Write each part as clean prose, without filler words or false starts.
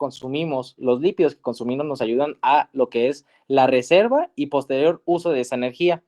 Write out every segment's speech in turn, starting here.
consumimos, los lípidos que consumimos nos ayudan a lo que es la reserva y posterior uso de esa energía.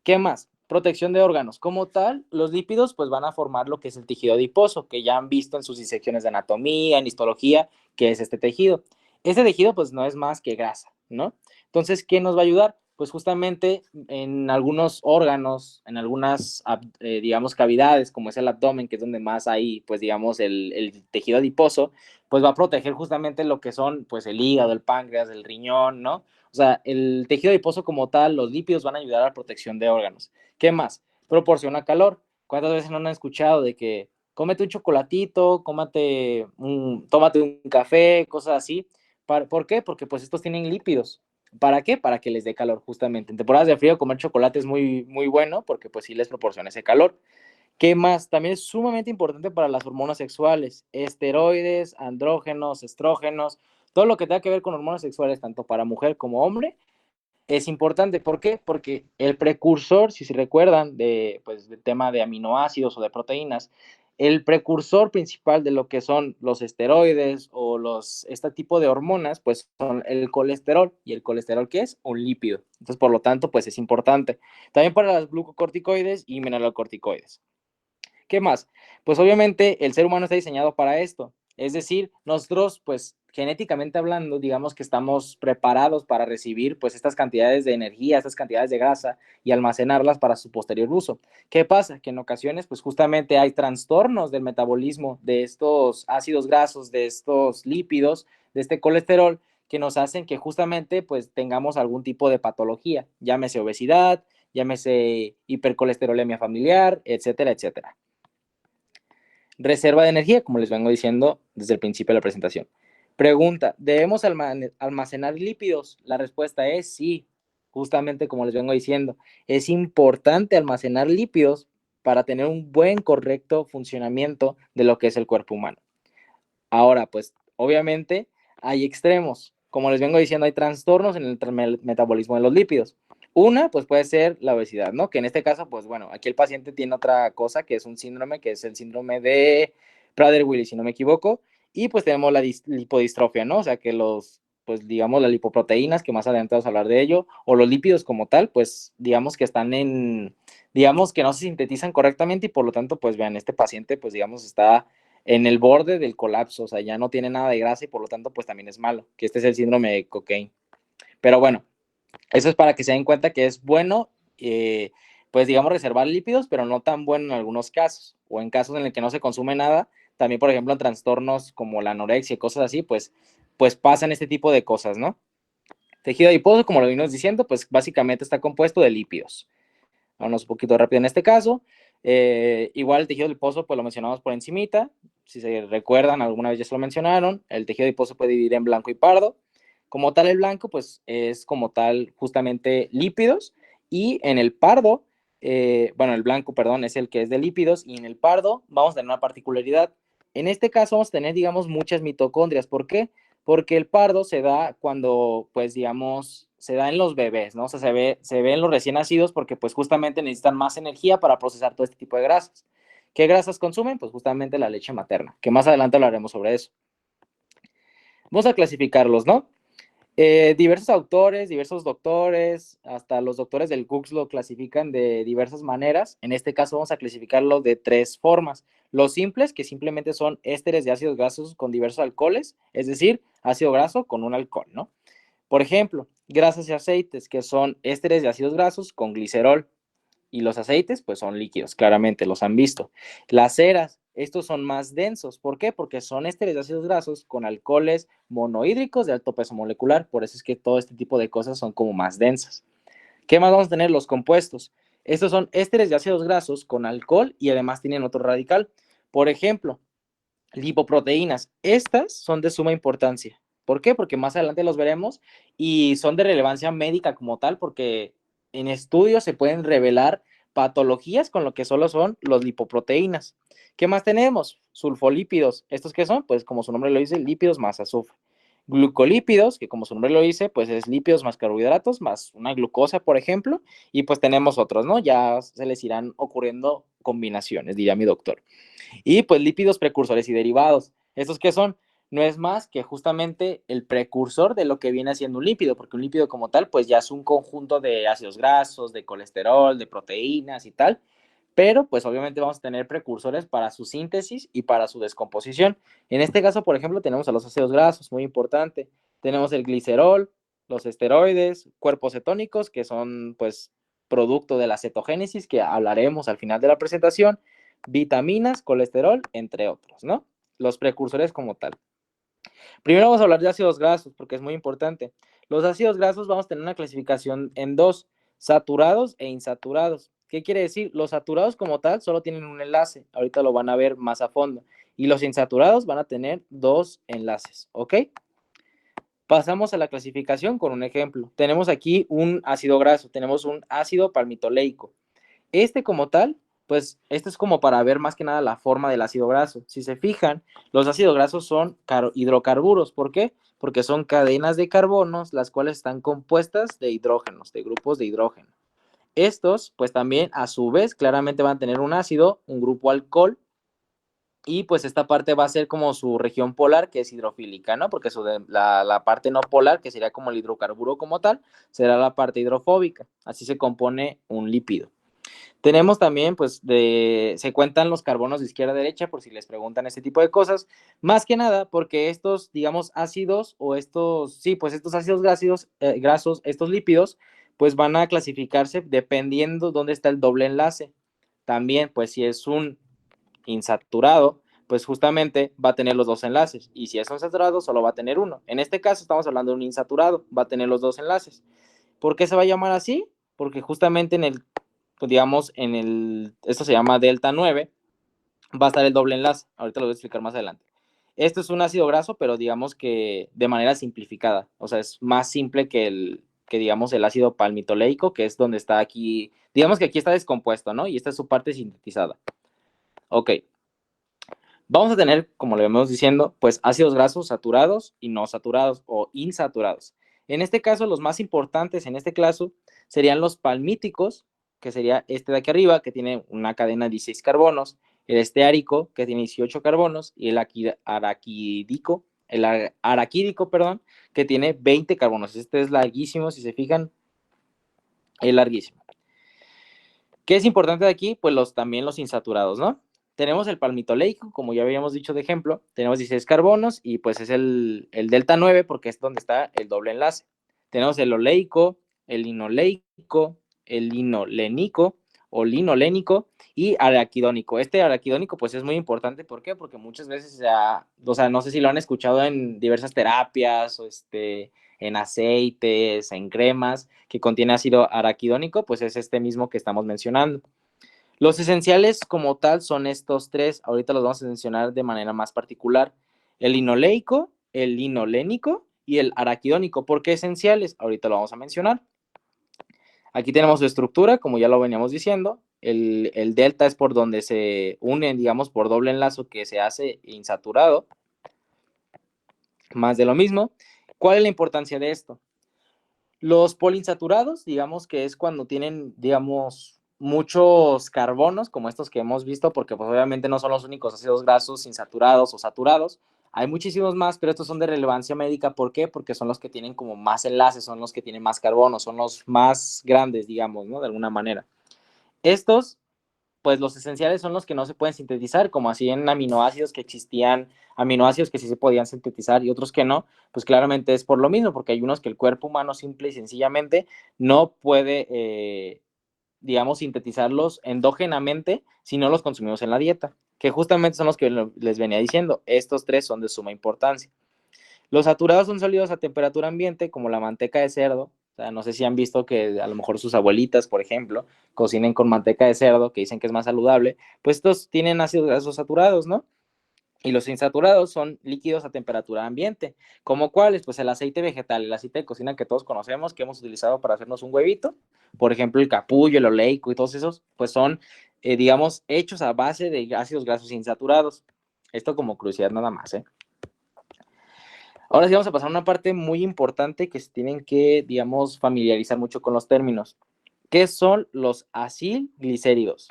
¿Qué más? Protección de órganos. Como tal, los lípidos pues van a formar lo que es el tejido adiposo, que ya han visto en sus disecciones de anatomía, en histología, que es este tejido. Este tejido pues no es más que grasa, ¿no? Entonces, ¿qué nos va a ayudar? Pues justamente en algunos órganos, en algunas, digamos, cavidades, como es el abdomen, que es donde más hay, pues digamos, el tejido adiposo, pues va a proteger justamente lo que son, pues el hígado, el páncreas, el riñón, ¿no? O sea, el tejido adiposo como tal, los lípidos van a ayudar a la protección de órganos. ¿Qué más? Proporciona calor. ¿Cuántas veces no han escuchado de que cómete un chocolatito, tómate un café, cosas así? ¿Por qué? Porque pues estos tienen lípidos. ¿Para qué? Para que les dé calor, justamente. En temporadas de frío comer chocolate es muy, muy bueno porque pues sí les proporciona ese calor. ¿Qué más? También es sumamente importante para las hormonas sexuales, esteroides, andrógenos, estrógenos, todo lo que tenga que ver con hormonas sexuales, tanto para mujer como hombre, es importante. ¿Por qué? Porque el precursor, si se recuerdan, pues, del tema de aminoácidos o de proteínas, el precursor principal de lo que son los esteroides o este tipo de hormonas, pues son el colesterol. ¿Y el colesterol qué es? Un lípido. Entonces, por lo tanto, pues es importante. También para las glucocorticoides y mineralocorticoides. ¿Qué más? Pues obviamente el ser humano está diseñado para esto. Es decir, nosotros, pues genéticamente hablando, digamos que estamos preparados para recibir pues estas cantidades de energía, estas cantidades de grasa y almacenarlas para su posterior uso. ¿Qué pasa? Que en ocasiones pues justamente hay trastornos del metabolismo de estos ácidos grasos, de estos lípidos, de este colesterol, que nos hacen que justamente pues tengamos algún tipo de patología, llámese obesidad, llámese hipercolesterolemia familiar, etcétera, etcétera. Reserva de energía, como les vengo diciendo desde el principio de la presentación. Pregunta, ¿debemos almacenar lípidos? La respuesta es sí, justamente como les vengo diciendo. Es importante almacenar lípidos para tener un buen, correcto funcionamiento de lo que es el cuerpo humano. Ahora, pues, obviamente hay extremos. Como les vengo diciendo, hay trastornos en el metabolismo de los lípidos. Una, pues puede ser la obesidad, ¿no? Que en este caso, pues bueno, aquí el paciente tiene otra cosa que es un síndrome, que es el síndrome de Prader-Willi, si no me equivoco, y pues tenemos la lipodistrofia, ¿no? O sea, que pues digamos, las lipoproteínas, que más adelante vamos a hablar de ello, o los lípidos como tal, pues digamos que digamos que no se sintetizan correctamente y por lo tanto, pues vean, este paciente, pues digamos, está en el borde del colapso, o sea, ya no tiene nada de grasa y por lo tanto, pues también es malo, que este es el síndrome de Cockayne. Pero bueno, eso es para que se den cuenta que es bueno, pues digamos, reservar lípidos, pero no tan bueno en algunos casos, o en casos en el que no se consume nada, también, por ejemplo, en trastornos como la anorexia y cosas así, pues pasan este tipo de cosas, ¿no? Tejido adiposo, como lo vimos diciendo, pues básicamente está compuesto de lípidos. Vamos un poquito rápido en este caso. Igual el tejido adiposo, pues lo mencionamos por encimita. Si se recuerdan, alguna vez ya se lo mencionaron. El tejido adiposo se puede dividir en blanco y pardo. Como tal, el blanco, pues es como tal justamente lípidos. Y en el pardo, bueno, el blanco, perdón, es el que es de lípidos. Y en el pardo vamos a tener una particularidad. En este caso vamos a tener, digamos, muchas mitocondrias. ¿Por qué? Porque el pardo se da cuando, pues, digamos, se da en los bebés, ¿no? O sea, se ve en los recién nacidos porque, pues, justamente necesitan más energía para procesar todo este tipo de grasas. ¿Qué grasas consumen? Pues justamente la leche materna, que más adelante hablaremos sobre eso. Vamos a clasificarlos, ¿no? Diversos autores, diversos doctores, hasta los doctores del Google lo clasifican de diversas maneras. En este caso vamos a clasificarlo de tres formas. Los simples, que simplemente son ésteres de ácidos grasos con diversos alcoholes, es decir, ácido graso con un alcohol, ¿no? Por ejemplo, grasas y aceites, que son ésteres de ácidos grasos con glicerol. Y los aceites, pues son líquidos, claramente, los han visto. Las ceras, estos son más densos. ¿Por qué? Porque son ésteres de ácidos grasos con alcoholes monohídricos de alto peso molecular. Por eso es que todo este tipo de cosas son como más densas. ¿Qué más vamos a tener? Los compuestos. Estos son ésteres de ácidos grasos con alcohol y además tienen otro radical. Por ejemplo, lipoproteínas. Estas son de suma importancia. ¿Por qué? Porque más adelante los veremos y son de relevancia médica como tal, porque en estudios se pueden revelar patologías con lo que solo son los lipoproteínas. ¿Qué más tenemos? Sulfolípidos. ¿Estos qué son? Pues como su nombre lo dice, lípidos más azufre. Glucolípidos, que como su nombre lo dice, pues es lípidos más carbohidratos, más una glucosa, por ejemplo, y pues tenemos otros, ¿no? Ya se les irán ocurriendo combinaciones, diría mi doctor. Y pues lípidos precursores y derivados. ¿Estos qué son? no es más que justamente el precursor de lo que viene haciendo un lípido, porque un lípido como tal, pues ya es un conjunto de ácidos grasos, de colesterol, de proteínas y tal, pero pues obviamente vamos a tener precursores para su síntesis y para su descomposición. En este caso, por ejemplo, tenemos a los ácidos grasos, muy importante. Tenemos el glicerol, los esteroides, cuerpos cetónicos, que son pues producto de la cetogénesis, que hablaremos al final de la presentación, vitaminas, colesterol, entre otros, ¿no? Los precursores como tal. Primero vamos a hablar de ácidos grasos, porque es muy importante. Los ácidos grasos vamos a tener una clasificación en dos, saturados e insaturados. ¿Qué quiere decir? Los saturados como tal solo tienen un enlace, ahorita lo van a ver más a fondo, y los insaturados van a tener dos enlaces, ¿ok? Pasamos a la clasificación con un ejemplo. Tenemos aquí un ácido graso, tenemos un ácido palmitoleico. Este como tal, pues esto es como para ver más que nada la forma del ácido graso. Si se fijan, los ácidos grasos son hidrocarburos. ¿Por qué? Porque son cadenas de carbonos, las cuales están compuestas de hidrógenos, de grupos de hidrógeno. Estos, pues también a su vez, claramente van a tener un ácido, un grupo alcohol, y pues esta parte va a ser como su región polar, que es hidrofílica, ¿no? Porque la parte no polar, que sería como el hidrocarburo como tal, será la parte hidrofóbica. Así se compone un lípido. Tenemos también, pues, se cuentan los carbonos de izquierda a derecha, por si les preguntan este tipo de cosas, más que nada porque estos, digamos, ácidos o estos, sí, pues estos ácidos grasos, estos lípidos, pues van a clasificarse dependiendo dónde está el doble enlace. También, pues, si es un insaturado, pues justamente va a tener los dos enlaces, y si es un saturado, solo va a tener uno. En este caso estamos hablando de un insaturado, va a tener los dos enlaces. ¿Por qué se va a llamar así? Porque justamente en el, digamos, esto se llama delta 9, va a estar el doble enlace. Ahorita lo voy a explicar más adelante. Esto es un ácido graso, pero digamos que de manera simplificada. O sea, es más simple que digamos, el ácido palmitoleico, que es donde está aquí, digamos que aquí está descompuesto, ¿no? Y esta es su parte sintetizada. Ok. Vamos a tener, como le vemos diciendo, pues ácidos grasos saturados y no saturados o insaturados. En este caso, los más importantes en este caso serían los palmíticos, que sería este de aquí arriba, que tiene una cadena de 16 carbonos, el esteárico, que tiene 18 carbonos, y el araquídico, perdón, que tiene 20 carbonos. Este es larguísimo, si se fijan, es larguísimo. ¿Qué es importante de aquí? Pues también los insaturados, ¿no? Tenemos el palmitoleico, como ya habíamos dicho de ejemplo, tenemos 16 carbonos y pues es el delta 9 porque es donde está el doble enlace. Tenemos el oleico, el linoleico, el linolénico o linolénico y araquidónico. Este araquidónico pues es muy importante, ¿por qué? Porque muchas veces, o sea, no sé si lo han escuchado en diversas terapias o en aceites, en cremas, que contiene ácido araquidónico, pues es este mismo que estamos mencionando. Los esenciales como tal son estos tres, ahorita los vamos a mencionar de manera más particular, el linoleico, el linolénico y el araquidónico. ¿Por qué esenciales? Ahorita lo vamos a mencionar. Aquí tenemos su estructura, como ya lo veníamos diciendo, el delta es por donde se unen, digamos, por doble enlace que se hace insaturado, más de lo mismo. ¿Cuál es la importancia de esto? Los poliinsaturados, digamos que es cuando tienen, digamos, muchos carbonos, como estos que hemos visto, porque pues obviamente no son los únicos ácidos grasos insaturados o saturados. Hay muchísimos más, pero estos son de relevancia médica. ¿Por qué? Porque son los que tienen como más enlaces, son los que tienen más carbono, son los más grandes, digamos, ¿no? De alguna manera. Estos pues los esenciales son los que no se pueden sintetizar, como así en aminoácidos que existían, aminoácidos que sí se podían sintetizar y otros que no, pues claramente es por lo mismo, porque hay unos que el cuerpo humano simple y sencillamente no puede, digamos, sintetizarlos endógenamente si no los consumimos en la dieta, que justamente son los que les venía diciendo, estos tres son de suma importancia. Los saturados son sólidos a temperatura ambiente, como la manteca de cerdo. O sea, no sé si han visto que a lo mejor sus abuelitas, por ejemplo, cocinen con manteca de cerdo, que dicen que es más saludable. Pues estos tienen ácidos grasos saturados, ¿no? Y los insaturados son líquidos a temperatura ambiente. ¿Como cuáles? Pues el aceite vegetal, el aceite de cocina que todos conocemos, que hemos utilizado para hacernos un huevito. Por ejemplo, el capullo, el oleico y todos esos, pues son, digamos, hechos a base de ácidos grasos insaturados. Esto como curiosidad nada más, ¿eh? Ahora sí vamos a pasar a una parte muy importante que se tienen que, digamos, familiarizar mucho con los términos. ¿Qué son los acilglicéridos?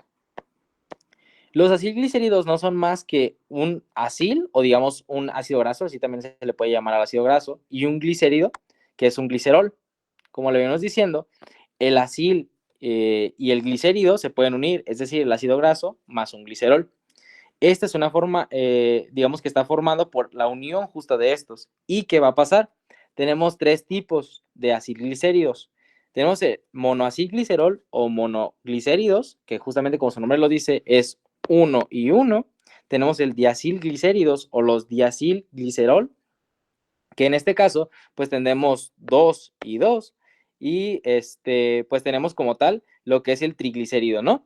Los acilglicéridos no son más que un acil, o digamos un ácido graso, así también se le puede llamar al ácido graso, y un glicérido, que es un glicerol. Como le venimos diciendo, el acil y el glicérido se pueden unir, es decir, el ácido graso más un glicerol. Esta es una forma, digamos que está formado por la unión justa de estos. ¿Y qué va a pasar? Tenemos tres tipos de acilglicéridos. Tenemos el monoacilglicerol o monoglicéridos, que justamente como su nombre lo dice, es uno y uno. Tenemos el diacilglicéridos o los diacilglicerol, que en este caso, pues tendremos 2 y 2, y pues tenemos como tal lo que es el triglicérido, ¿no?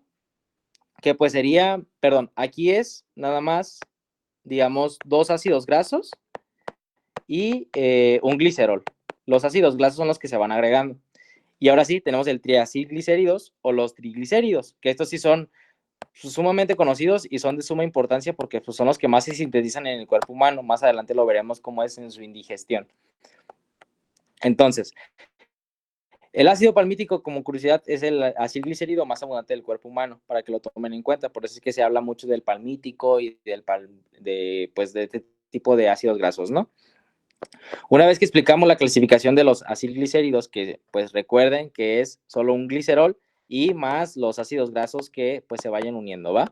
Que pues sería, perdón, aquí es nada más, digamos, dos ácidos grasos y un glicerol. Los ácidos grasos son los que se van agregando. Y ahora sí, tenemos el triacilglicéridos o los triglicéridos, que estos sí son sumamente conocidos y son de suma importancia porque pues, son los que más se sintetizan en el cuerpo humano. Más adelante lo veremos cómo es en su indigestión. Entonces, el ácido palmítico, como curiosidad, es el acilglicérido más abundante del cuerpo humano, para que lo tomen en cuenta. Por eso es que se habla mucho del palmítico y pues, de este tipo de ácidos grasos, ¿no? Una vez que explicamos la clasificación de los acilglicéridos, que pues recuerden que es solo un glicerol y más los ácidos grasos que pues se vayan uniendo, ¿va?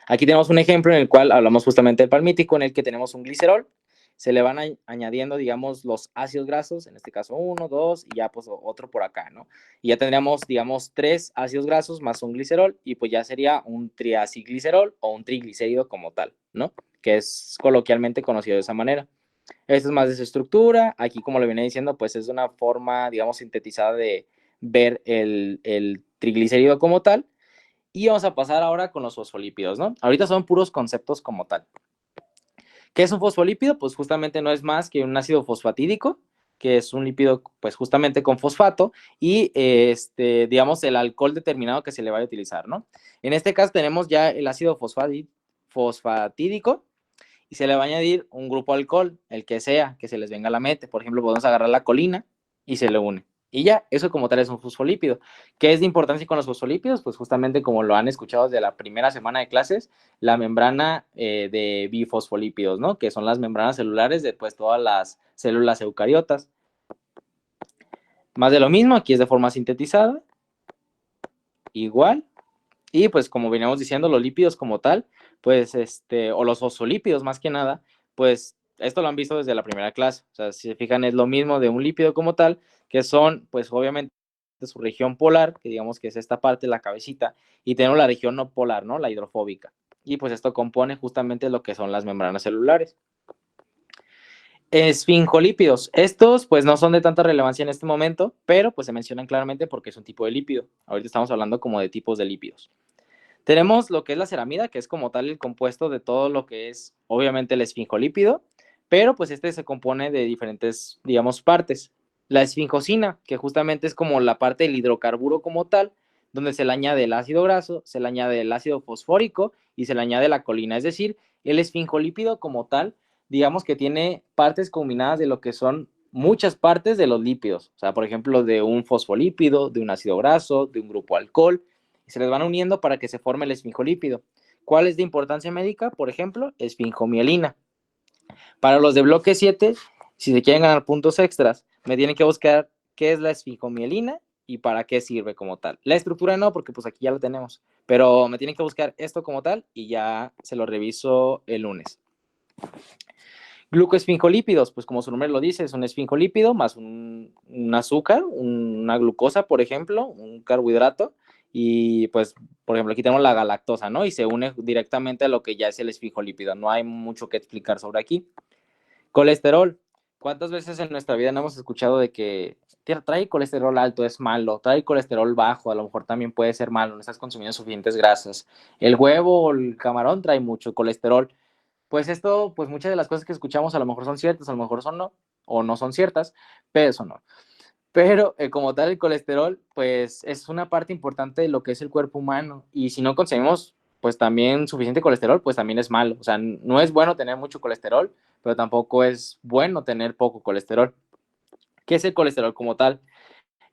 Aquí tenemos un ejemplo en el cual hablamos justamente del palmítico, en el que tenemos un glicerol, se le van añadiendo, digamos, los ácidos grasos, en este caso uno, dos, y ya pues otro por acá, ¿no? Y ya tendríamos, digamos, tres ácidos grasos más un glicerol, y pues ya sería un triacilglicerol o un triglicérido como tal, ¿no? Que es coloquialmente conocido de esa manera. Esto es más de su estructura, aquí como le venía diciendo, pues es una forma, digamos, sintetizada de ver el triglicérido como tal. Y vamos a pasar ahora con los fosfolípidos, ¿no? Ahorita son puros conceptos como tal. ¿Qué es un fosfolípido? Pues justamente no es más que un ácido fosfatídico, que es un lípido, pues justamente con fosfato, y digamos, el alcohol determinado que se le vaya a utilizar, ¿no? En este caso tenemos ya el ácido fosfatídico, y se le va a añadir un grupo alcohol, el que sea, que se les venga a la mente. Por ejemplo, podemos agarrar la colina y se le une. Y ya, eso como tal es un fosfolípido. ¿Qué es de importancia con los fosfolípidos? Pues justamente como lo han escuchado desde la primera semana de clases, la membrana de bifosfolípidos, ¿no? Que son las membranas celulares de pues, todas las células eucariotas. Más de lo mismo, aquí es de forma sintetizada, igual. Y pues como veníamos diciendo, los lípidos como tal, pues o los fosfolípidos más que nada, pues esto lo han visto desde la primera clase. O sea, si se fijan, es lo mismo de un lípido como tal, que son, pues obviamente, de su región polar, que digamos que es esta parte, la cabecita, y tenemos la región no polar, ¿no? La hidrofóbica. Y pues esto compone justamente lo que son las membranas celulares. Esfingolípidos. Estos pues no son de tanta relevancia en este momento, pero pues se mencionan claramente porque es un tipo de lípido. Ahorita estamos hablando como de tipos de lípidos. Tenemos lo que es la ceramida, que es como tal el compuesto de todo lo que es, obviamente, el esfingolípido, pero pues este se compone de diferentes, digamos, partes. La esfingosina, que justamente es como la parte del hidrocarburo como tal, donde se le añade el ácido graso, se le añade el ácido fosfórico y se le añade la colina. Es decir, el esfingolípido como tal, digamos que tiene partes combinadas de lo que son muchas partes de los lípidos. O sea, por ejemplo, de un fosfolípido, de un ácido graso, de un grupo alcohol, y se les van uniendo para que se forme el esfingolípido. ¿Cuál es de importancia médica? Por ejemplo, esfingomielina. Para los de bloque 7, si se quieren ganar puntos extras, me tienen que buscar qué es la esfingomielina y para qué sirve como tal. La estructura no, porque pues aquí ya lo tenemos, pero me tienen que buscar esto como tal y ya se lo reviso el lunes. Glucoesfingolípidos, pues como su nombre lo dice, es un esfingolípido más un azúcar, una glucosa, por ejemplo, un carbohidrato, y pues, por ejemplo, aquí tenemos la galactosa, ¿no? Y se une directamente a lo que ya es el esfingolípido, no hay mucho que explicar sobre aquí. Colesterol. ¿Cuántas veces en nuestra vida no hemos escuchado de que trae colesterol alto, es malo, trae colesterol bajo, a lo mejor también puede ser malo, no estás consumiendo suficientes grasas? El huevo o el camarón trae mucho colesterol. Pues esto, pues muchas de las cosas que escuchamos a lo mejor son ciertas, a lo mejor son no, o no son ciertas, pero eso no. Pero como tal el colesterol, pues es una parte importante de lo que es el cuerpo humano, y si no consumimos pues también suficiente colesterol, pues también es malo. O sea, no es bueno tener mucho colesterol, pero tampoco es bueno tener poco colesterol. ¿Qué es el colesterol como tal?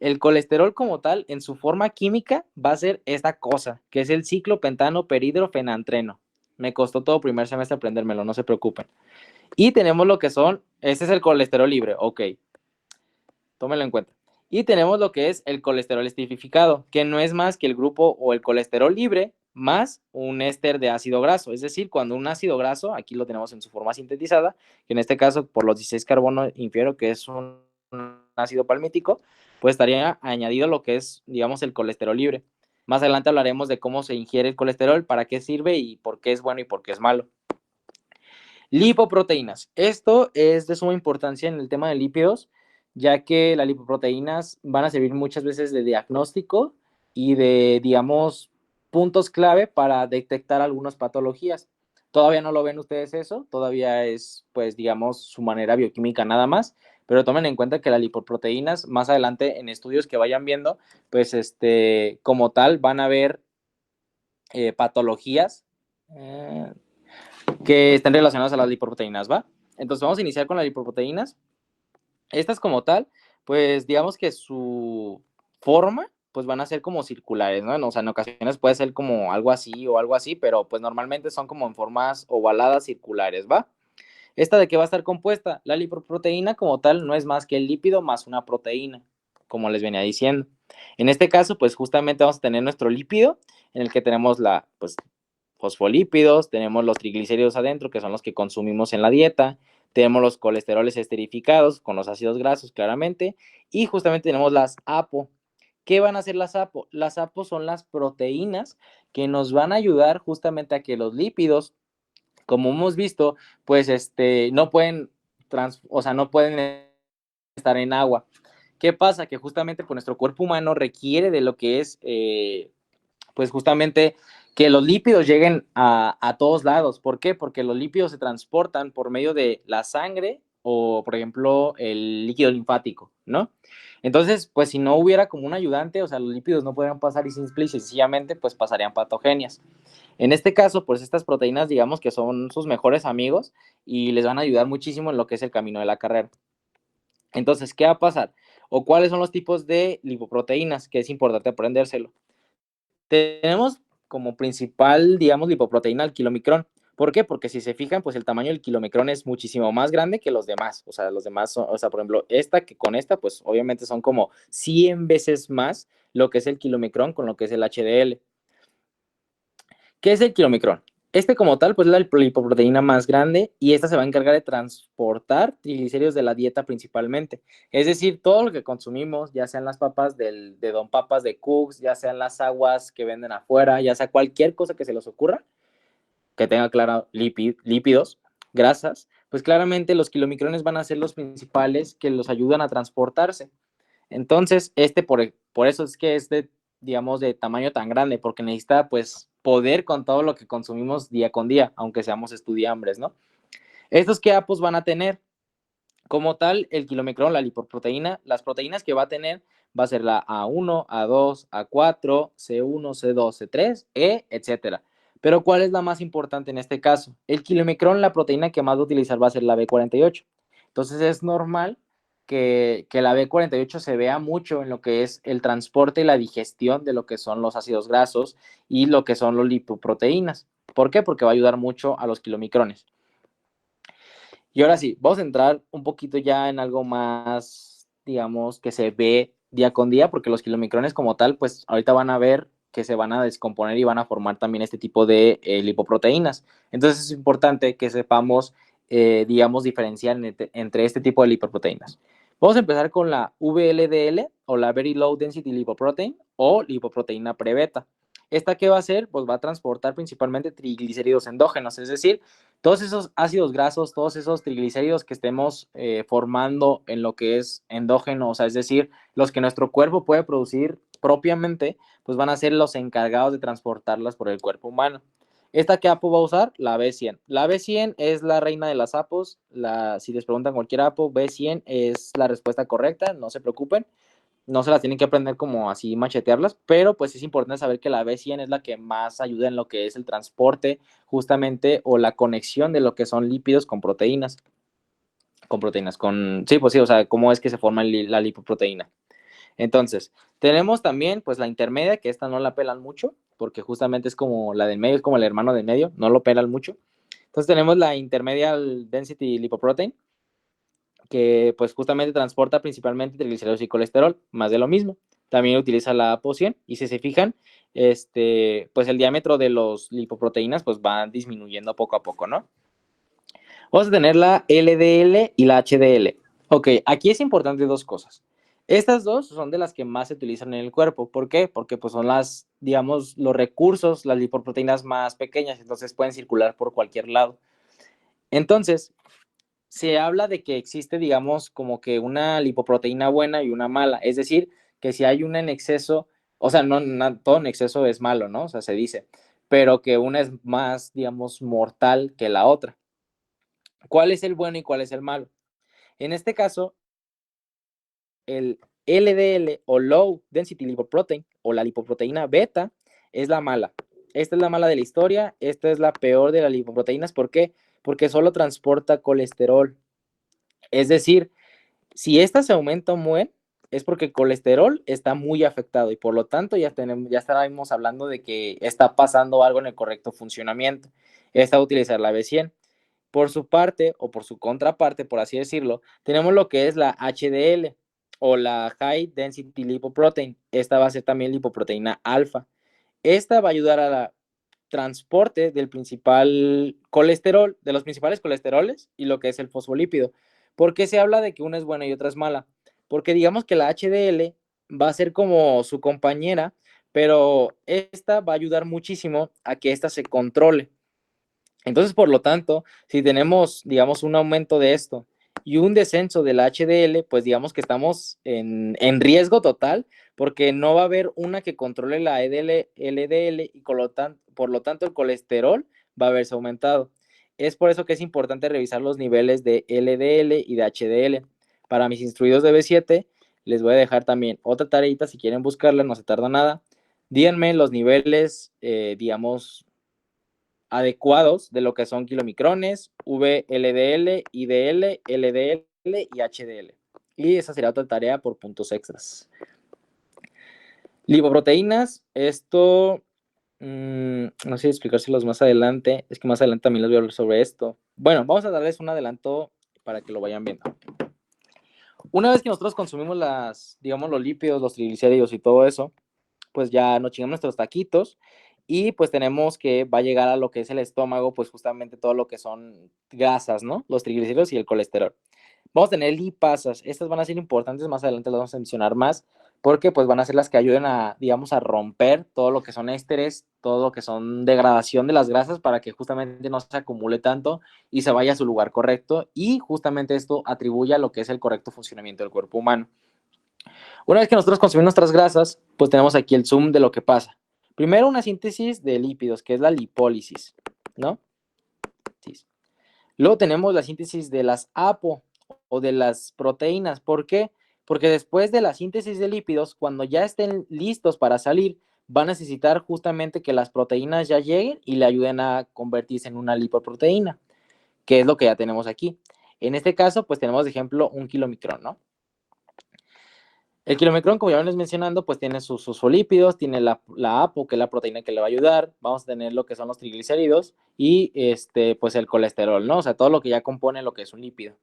El colesterol como tal, en su forma química, va a ser esta cosa, que es el ciclopentano peridrofenantreno. Me costó todo primer semestre aprendérmelo, no se preocupen. Y tenemos lo que son, este es el colesterol libre, ok, tómenlo en cuenta. Y tenemos lo que es el colesterol esterificado, que no es más que el grupo o el colesterol libre más un éster de ácido graso. Es decir, cuando un ácido graso, aquí lo tenemos en su forma sintetizada, que en este caso por los 16 carbono infiero que es un ácido palmítico, pues estaría añadido lo que es, digamos, el colesterol libre. Más adelante hablaremos de cómo se ingiere el colesterol, para qué sirve y por qué es bueno y por qué es malo. Lipoproteínas. Esto es de suma importancia en el tema de lípidos, ya que las lipoproteínas van a servir muchas veces de diagnóstico y de, digamos, puntos clave para detectar algunas patologías. Todavía no lo ven ustedes eso, todavía es, pues, digamos, su manera bioquímica nada más, pero tomen en cuenta que las lipoproteínas, más adelante en estudios que vayan viendo, pues, como tal, van a ver patologías. Que estén relacionadas a las lipoproteínas, ¿va? Entonces vamos a iniciar con las lipoproteínas. Estas como tal, pues digamos que su forma, pues van a ser como circulares, ¿no? O sea, en ocasiones puede ser como algo así o algo así, pero pues normalmente son como en formas ovaladas circulares, ¿va? ¿Esta de qué va a estar compuesta? La lipoproteína como tal no es más que el lípido más una proteína, como les venía diciendo. En este caso, pues justamente vamos a tener nuestro lípido, en el que tenemos pues, fosfolípidos, tenemos los triglicéridos adentro, que son los que consumimos en la dieta, tenemos los colesteroles esterificados con los ácidos grasos, claramente, y justamente tenemos las APO. ¿Qué van a hacer las APO? Las APO son las proteínas que nos van a ayudar justamente a que los lípidos, como hemos visto, pues no pueden, o sea, no pueden estar en agua. ¿Qué pasa? Que justamente pues, nuestro cuerpo humano requiere de lo que es pues justamente que los lípidos lleguen a todos lados. ¿Por qué? Porque los lípidos se transportan por medio de la sangre o, por ejemplo, el líquido linfático, ¿no? Entonces, pues si no hubiera como un ayudante, o sea, los lípidos no podrían pasar y simple y sencillamente, pues pasarían patogenias. En este caso, pues estas proteínas, digamos que son sus mejores amigos y les van a ayudar muchísimo en lo que es el camino de la carrera. Entonces, ¿qué va a pasar? ¿O cuáles son los tipos de lipoproteínas? Que es importante aprendérselo. Tenemos como principal, digamos, lipoproteína al kilomicrón. ¿Por qué? Porque si se fijan, pues el tamaño del kilomicrón es muchísimo más grande que los demás. O sea, los demás son, o sea, por ejemplo, esta que con esta, pues obviamente son como 100 veces más lo que es el kilomicrón con lo que es el HDL. ¿Qué es el kilomicrón? Este como tal, pues es la lipoproteína más grande y esta se va a encargar de transportar triglicéridos de la dieta principalmente. Es decir, todo lo que consumimos, ya sean las papas de Don Papas de Cooks, ya sean las aguas que venden afuera, ya sea cualquier cosa que se les ocurra, que tenga claro lípidos, grasas, pues claramente los kilomicrones van a ser los principales que los ayudan a transportarse. Entonces, por eso es que es de, digamos, de tamaño tan grande, porque necesita, pues, poder con todo lo que consumimos día con día, aunque seamos estudiambres, ¿no? Estos que APOs van a tener, como tal, el kilomicrón, la lipoproteína, las proteínas que va a tener va a ser la A1, A2, A4, C1, C2, C3, E, etcétera. Pero ¿cuál es la más importante en este caso? El kilomicrón, la proteína que más va a utilizar va a ser la B48. Entonces es normal que la B48 se vea mucho en lo que es el transporte y la digestión de lo que son los ácidos grasos y lo que son los lipoproteínas. ¿Por qué? Porque va a ayudar mucho a los kilomicrones. Y ahora sí, vamos a entrar un poquito ya en algo más, digamos, que se ve día con día, porque los kilomicrones como tal, pues ahorita van a ver que se van a descomponer y van a formar también este tipo de lipoproteínas. Entonces es importante que sepamos, digamos, diferenciar entre este tipo de lipoproteínas. Vamos a empezar con la VLDL o la Very Low Density Lipoprotein o lipoproteína pre-beta. ¿Esta qué va a hacer? Pues va a transportar principalmente triglicéridos endógenos, es decir, todos esos ácidos grasos, todos esos triglicéridos que estemos formando en lo que es endógeno, o sea, es decir, los que nuestro cuerpo puede producir propiamente, pues van a ser los encargados de transportarlas por el cuerpo humano. ¿Esta qué APO va a usar? La B100. La B100 es la reina de las APOs. Si les preguntan cualquier APO, B100 es la respuesta correcta, no se preocupen. No se las tienen que aprender como así machetearlas, pero pues es importante saber que la B100 es la que más ayuda en lo que es el transporte justamente o la conexión de lo que son lípidos con proteínas, sí, pues sí, o sea, cómo es que se forma la lipoproteína. Entonces, tenemos también pues la intermedia, que esta no la pelan mucho, porque justamente es como la del medio, es como el hermano del medio, no lo pelan mucho. Entonces tenemos la intermedial density lipoprotein, que pues justamente transporta principalmente triglicéridos y colesterol, más de lo mismo. También utiliza la APO100y si se fijan, pues el diámetro de los lipoproteínas pues va disminuyendo poco a poco, ¿no? Vamos a tener la LDL y la HDL. Ok, aquí es importante dos cosas. Estas dos son de las que más se utilizan en el cuerpo. ¿Por qué? Porque pues son las, digamos, los recursos, las lipoproteínas más pequeñas, entonces pueden circular por cualquier lado. Entonces, se habla de que existe, digamos, como que una lipoproteína buena y una mala. Es decir, que si hay una en exceso, o sea, no todo en exceso es malo, ¿no? O sea, se dice, pero que una es más, digamos, mortal que la otra. ¿Cuál es el bueno y cuál es el malo? En este caso, el LDL o Low Density Lipoprotein o la lipoproteína beta es la mala. Esta es la mala de la historia, esta es la peor de las lipoproteínas. ¿Por qué? Porque solo transporta colesterol. Es decir, si esta se aumenta un buen, es porque el colesterol está muy afectado y por lo tanto ya estaremos hablando de que está pasando algo en el correcto funcionamiento. Esta va a utilizar la B100. Por su parte, o por su contraparte, por así decirlo, tenemos lo que es la HDL o la High Density Lipoprotein. Esta va a ser también lipoproteína alfa. Esta va a ayudar a la transporte del principal colesterol, de los principales colesteroles y lo que es el fosfolípido. ¿Por qué se habla de que una es buena y otra es mala? Porque digamos que la HDL va a ser como su compañera, pero esta va a ayudar muchísimo a que esta se controle. Entonces, por lo tanto, si tenemos, digamos, un aumento de esto y un descenso del HDL, pues digamos que estamos en riesgo total porque no va a haber una que controle la LDL y por lo tanto el colesterol va a verse aumentado. Es por eso que es importante revisar los niveles de LDL y de HDL. Para mis instruidos de B7, les voy a dejar también otra tareita, si quieren buscarla, no se tarda nada. Díganme los niveles, digamos, adecuados de lo que son kilomicrones, VLDL, IDL, LDL y HDL. Y esa sería otra tarea por puntos extras. Lipoproteínas, esto no sé explicárselos más adelante, es que más adelante también les voy a hablar sobre esto. Bueno, vamos a darles un adelanto para que lo vayan viendo. Una vez que nosotros consumimos digamos, los lípidos, los triglicéridos y todo eso, pues ya nos chingamos nuestros taquitos y pues tenemos que va a llegar a lo que es el estómago, pues justamente todo lo que son grasas, ¿no? Los triglicéridos y el colesterol. Vamos a tener lipasas, estas van a ser importantes, más adelante las vamos a mencionar más, porque pues van a ser las que ayuden a, digamos, a romper todo lo que son ésteres, todo lo que son degradación de las grasas para que justamente no se acumule tanto y se vaya a su lugar correcto y justamente esto atribuye a lo que es el correcto funcionamiento del cuerpo humano. Una vez que nosotros consumimos nuestras grasas, pues tenemos aquí el zoom de lo que pasa. Primero una síntesis de lípidos, que es la lipólisis, ¿no? Sí. Luego tenemos la síntesis de las APO o de las proteínas. ¿Por qué? Porque después de la síntesis de lípidos, cuando ya estén listos para salir, va a necesitar justamente que las proteínas ya lleguen y le ayuden a convertirse en una lipoproteína, que es lo que ya tenemos aquí. En este caso, pues tenemos de ejemplo un kilomicrón, ¿no? El kilomicrón, como ya les mencionando, pues tiene sus fosfolípidos, tiene la APO, que es la proteína que le va a ayudar, vamos a tener lo que son los triglicéridos y pues el colesterol, ¿no? O sea, todo lo que ya compone lo que es un lípido.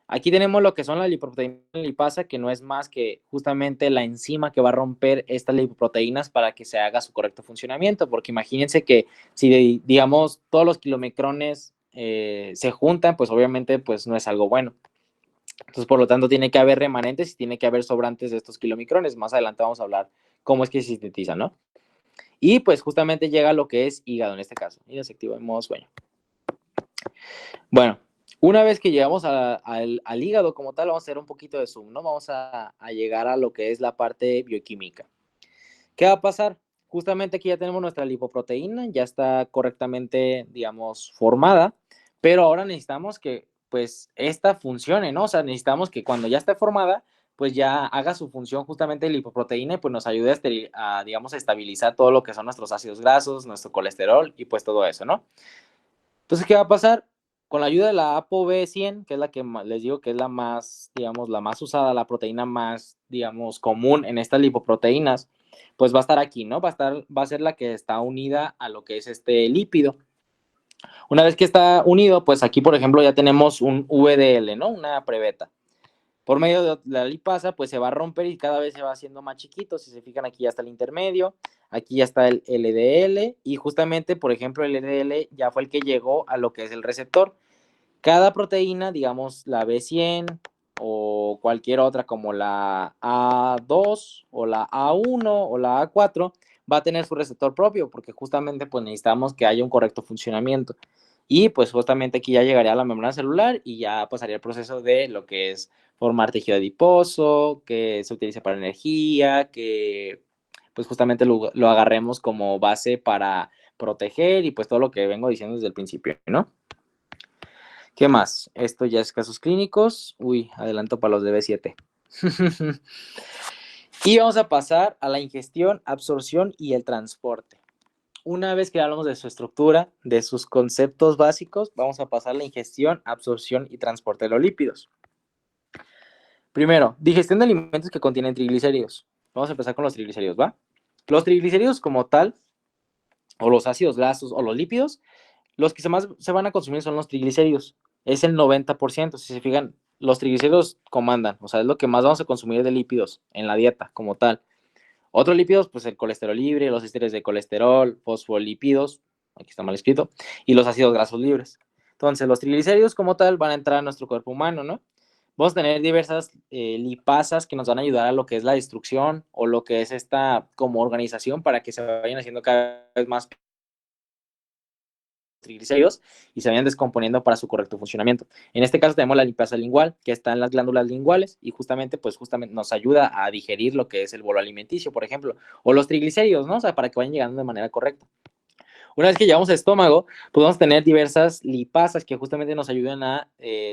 Aquí tenemos lo que son la lipoproteína lipasa, que no es más que justamente la enzima que va a romper estas lipoproteínas para que se haga su correcto funcionamiento, porque imagínense que si, digamos, todos los kilomicrones se juntan, pues obviamente pues no es algo bueno. Entonces, por lo tanto, tiene que haber remanentes y tiene que haber sobrantes de estos kilomicrones. Más adelante vamos a hablar cómo es que se sintetiza, ¿no? Y pues justamente llega lo que es hígado en este caso. Y se activa en modo sueño. Bueno, una vez que llegamos al hígado como tal, vamos a hacer un poquito de zoom, ¿no? Vamos a llegar a lo que es la parte bioquímica. ¿Qué va a pasar? Justamente aquí ya tenemos nuestra lipoproteína, ya está correctamente, digamos, formada, pero ahora necesitamos que, pues, esta funcione, ¿no? O sea, necesitamos que cuando ya esté formada, pues ya haga su función justamente de lipoproteína y pues nos ayude digamos, a estabilizar todo lo que son nuestros ácidos grasos, nuestro colesterol y pues todo eso, ¿no? Entonces, ¿qué va a pasar? Con la ayuda de la ApoB100, que es la que les digo que es la más, digamos, la más usada, la proteína más, digamos, común en estas lipoproteínas, pues va a estar aquí, ¿no? Va a ser la que está unida a lo que es este lípido. Una vez que está unido, pues aquí, por ejemplo, ya tenemos un VDL, ¿no? Una prebeta. Por medio de la lipasa, pues se va a romper y cada vez se va haciendo más chiquito. Si se fijan, aquí ya está el intermedio, aquí ya está el LDL y justamente, por ejemplo, el LDL ya fue el que llegó a lo que es el receptor. Cada proteína, digamos la B100 o cualquier otra como la A2 o la A1 o la A4, va a tener su receptor propio porque justamente pues necesitamos que haya un correcto funcionamiento. Y pues justamente aquí ya llegaría a la membrana celular y ya pasaría el proceso de lo que es formar tejido adiposo, que se utiliza para energía, que pues justamente lo agarremos como base para proteger y pues todo lo que vengo diciendo desde el principio, ¿no? ¿Qué más? Esto ya es casos clínicos. Uy, adelanto para los de B7. Y vamos a pasar a la ingestión, absorción y el transporte. Una vez que hablamos de su estructura, de sus conceptos básicos, vamos a pasar a la ingestión, absorción y transporte de los lípidos. Primero, digestión de alimentos que contienen triglicéridos. Vamos a empezar con los triglicéridos, ¿va? Los triglicéridos como tal, o los ácidos grasos o los lípidos, los que más se van a consumir son los triglicéridos. Es el 90%. Si se fijan, los triglicéridos comandan. O sea, es lo que más vamos a consumir de lípidos en la dieta como tal. Otros lípidos, pues el colesterol libre, los ésteres de colesterol, fosfolípidos, aquí está mal escrito, y los ácidos grasos libres. Entonces, los triglicéridos como tal van a entrar a nuestro cuerpo humano, ¿no? Vamos a tener diversas lipasas que nos van a ayudar a lo que es la destrucción o lo que es esta como organización para que se vayan haciendo cada vez más triglicéridos y se vayan descomponiendo para su correcto funcionamiento. En este caso tenemos la lipasa lingual, que está en las glándulas linguales y justamente nos ayuda a digerir lo que es el bolo alimenticio, por ejemplo, o los triglicéridos, ¿no? O sea, para que vayan llegando de manera correcta. Una vez que llegamos al estómago, podemos tener diversas lipasas que justamente nos ayudan a,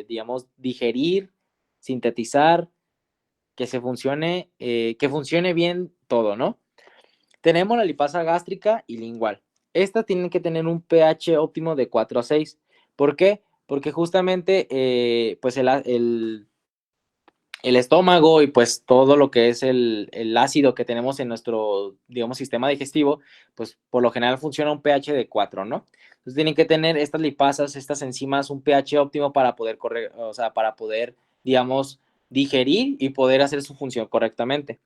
digamos, digerir, sintetizar, que funcione bien todo, ¿no? Tenemos la lipasa gástrica y lingual. Estas tienen que tener un pH óptimo de 4 a 6. ¿Por qué? Porque justamente pues el estómago y pues todo lo que es el ácido que tenemos en nuestro, digamos, sistema digestivo, pues por lo general funciona un pH de 4, ¿no? Entonces tienen que tener estas lipasas, estas enzimas, un pH óptimo para poder o sea, para poder, digamos, digerir y poder hacer su función correctamente.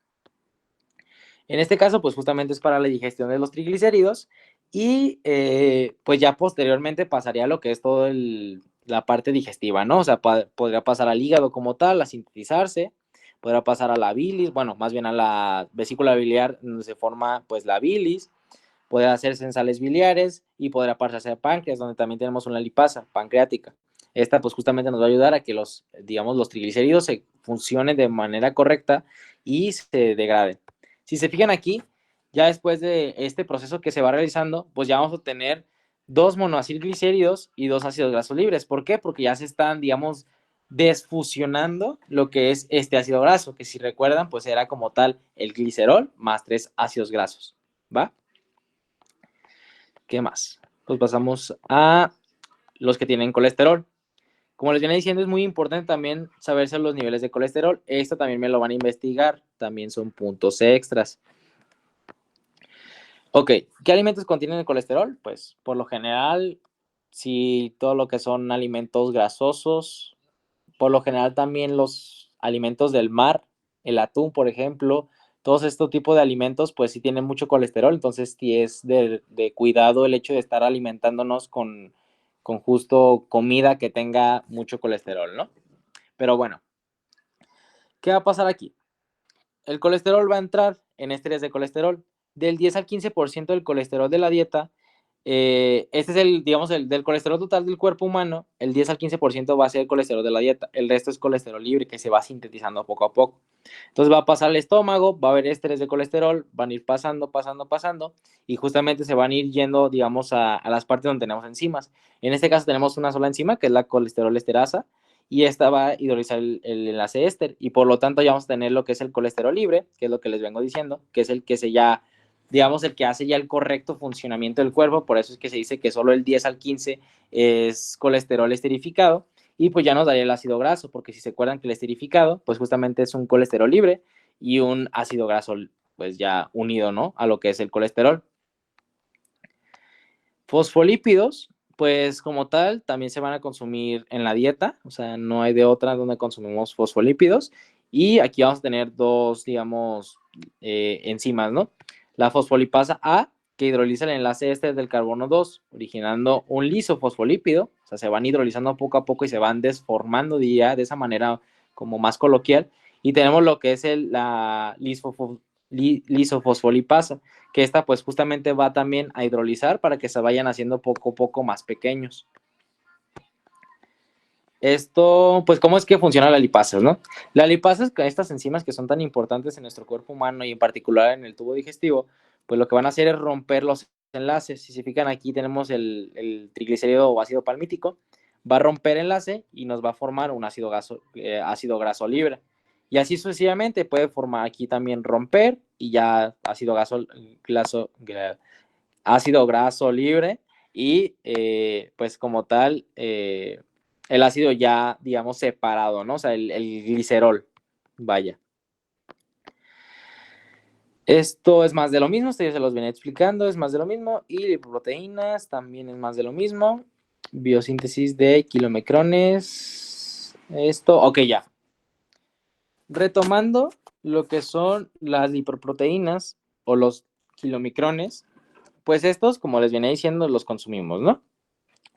En este caso, pues justamente es para la digestión de los triglicéridos y pues ya posteriormente pasaría a lo que es todo la parte digestiva, ¿no? O sea, podría pasar al hígado como tal, a sintetizarse, podrá pasar a la bilis, bueno, más bien a la vesícula biliar donde se forma pues la bilis, podrá hacerse en sales biliares y podrá pasarse al páncreas donde también tenemos una lipasa pancreática. Esta pues justamente nos va a ayudar a que digamos, los triglicéridos se funcionen de manera correcta y se degraden. Si se fijan aquí, ya después de este proceso que se va realizando, pues ya vamos a tener 2 monoacilglicéridos y 2 ácidos grasos libres. ¿Por qué? Porque ya se están, digamos, desfusionando lo que es este ácido graso, que si recuerdan, pues era como tal el glicerol más 3 ácidos grasos, ¿va? ¿Qué más? Pues pasamos a los que tienen colesterol. Como les venía diciendo, es muy importante también saberse los niveles de colesterol. Esto también me lo van a investigar, también son puntos extras. Ok, ¿qué alimentos contienen el colesterol? Pues por lo general, si todo lo que son alimentos grasosos, por lo general también los alimentos del mar, el atún, por ejemplo, todos estos tipos de alimentos, pues sí tienen mucho colesterol, entonces sí es de cuidado el hecho de estar alimentándonos con justo comida que tenga mucho colesterol, ¿no? Pero bueno, ¿qué va a pasar aquí? El colesterol va a entrar en ésteres de colesterol. Del 10 al 15% del colesterol de la dieta, este es digamos, del colesterol total del cuerpo humano, el 10 al 15% va a ser el colesterol de la dieta. El resto es colesterol libre que se va sintetizando poco a poco. Entonces va a pasar al estómago, va a haber ésteres de colesterol, van a ir pasando, y justamente se van a ir yendo, digamos, a las partes donde tenemos enzimas. En este caso tenemos una sola enzima, que es la colesterol esterasa, y esta va a hidrolizar el enlace éster y por lo tanto ya vamos a tener lo que es el colesterol libre, que es lo que les vengo diciendo, que es el que se ya digamos, el que hace ya el correcto funcionamiento del cuerpo. Por eso es que se dice que solo el 10 al 15 es colesterol esterificado, y pues ya nos daría el ácido graso, porque si se acuerdan que el esterificado, pues justamente es un colesterol libre y un ácido graso, pues ya unido, ¿no? A lo que es el colesterol. Fosfolípidos, pues como tal, también se van a consumir en la dieta, o sea, no hay de otra donde consumimos fosfolípidos. Y aquí vamos a tener dos, digamos, enzimas, ¿no? La fosfolipasa A, que hidroliza el enlace este del carbono 2, originando un lisofosfolípido, o sea, se van hidrolizando poco a poco y se van desformando, diría, de esa manera como más coloquial. Y tenemos lo que es la lisofosfolipasa, que esta pues justamente va también a hidrolizar para que se vayan haciendo poco a poco más pequeños. Esto, pues, ¿cómo es que funciona la lipasa, no? La lipasa, estas enzimas que son tan importantes en nuestro cuerpo humano y en particular en el tubo digestivo, pues lo que van a hacer es romper los enlaces. Si se fijan aquí tenemos el triglicérido o ácido palmítico, va a romper enlace y nos va a formar un ácido graso libre. Y así sucesivamente puede formar aquí también romper y ya ácido graso libre y pues como tal el ácido ya, digamos, separado, ¿no? O sea, el glicerol, vaya. Esto es más de lo mismo, esto ya se los venía explicando, es más de lo mismo. Y lipoproteínas también es más de lo mismo. Biosíntesis de kilomicrones. Esto, ok, ya. Retomando lo que son las lipoproteínas o los kilomicrones, pues estos, como les venía diciendo, los consumimos, ¿no?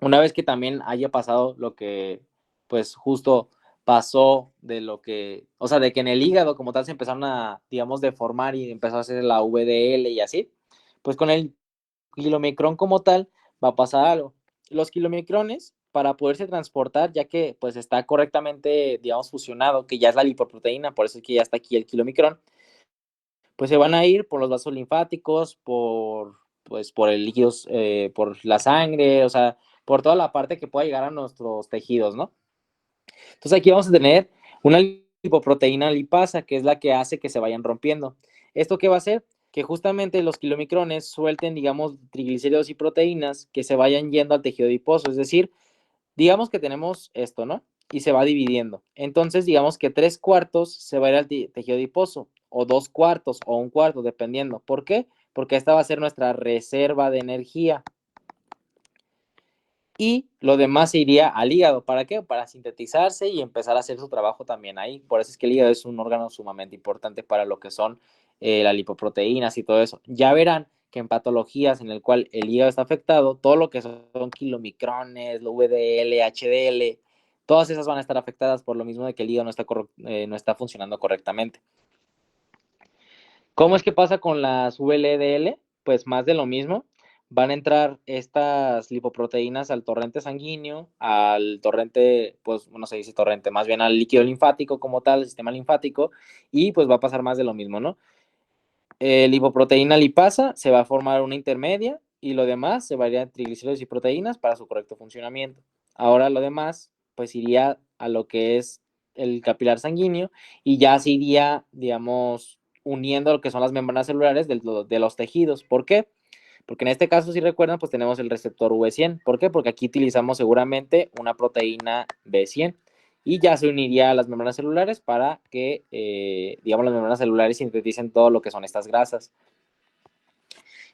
Una vez que también haya pasado lo que, pues justo pasó de lo que, o sea, de que en el hígado como tal se empezaron a, digamos, deformar y empezó a hacer la VDL y así, pues con el kilomicrón como tal va a pasar algo. Los kilomicrones, para poderse transportar, ya que pues está correctamente, digamos, fusionado, que ya es la lipoproteína, por eso es que ya está aquí el kilomicrón, pues se van a ir por los vasos linfáticos, pues, por el líquido, por la sangre, o sea, por toda la parte que pueda llegar a nuestros tejidos, ¿no? Entonces aquí vamos a tener una lipoproteína lipasa, que es la que hace que se vayan rompiendo. ¿Esto qué va a hacer? Que justamente los kilomicrones suelten, digamos, triglicéridos y proteínas que se vayan yendo al tejido adiposo, es decir, digamos que tenemos esto, ¿no? Y se va dividiendo. Entonces, digamos que 3/4 se va a ir al tejido adiposo, o 2/4, o 1/4, dependiendo. ¿Por qué? Porque esta va a ser nuestra reserva de energía. Y lo demás se iría al hígado. ¿Para qué? Para sintetizarse y empezar a hacer su trabajo también ahí. Por eso es que el hígado es un órgano sumamente importante para lo que son las lipoproteínas y todo eso. Ya verán que en patologías en el cual el hígado está afectado, todo lo que son kilomicrones, lo VDL, HDL, todas esas van a estar afectadas por lo mismo de que el hígado no está funcionando correctamente. ¿Cómo es que pasa con las VLDL? Pues más de lo mismo. Van a entrar estas lipoproteínas al torrente sanguíneo, al torrente, pues no se dice torrente, más bien al líquido linfático como tal, el sistema linfático, y pues va a pasar más de lo mismo, ¿no? Lipoproteína lipasa, se va a formar una intermedia y lo demás se va a ir a triglicéridos y proteínas para su correcto funcionamiento. Ahora lo demás, pues iría a lo que es el capilar sanguíneo y ya se iría, digamos, uniendo lo que son las membranas celulares de los tejidos. ¿Por qué? Porque en este caso, si recuerdan, pues tenemos el receptor V100. ¿Por qué? Porque aquí utilizamos seguramente una proteína B100 y ya se uniría a las membranas celulares para que, digamos, las membranas celulares sinteticen todo lo que son estas grasas.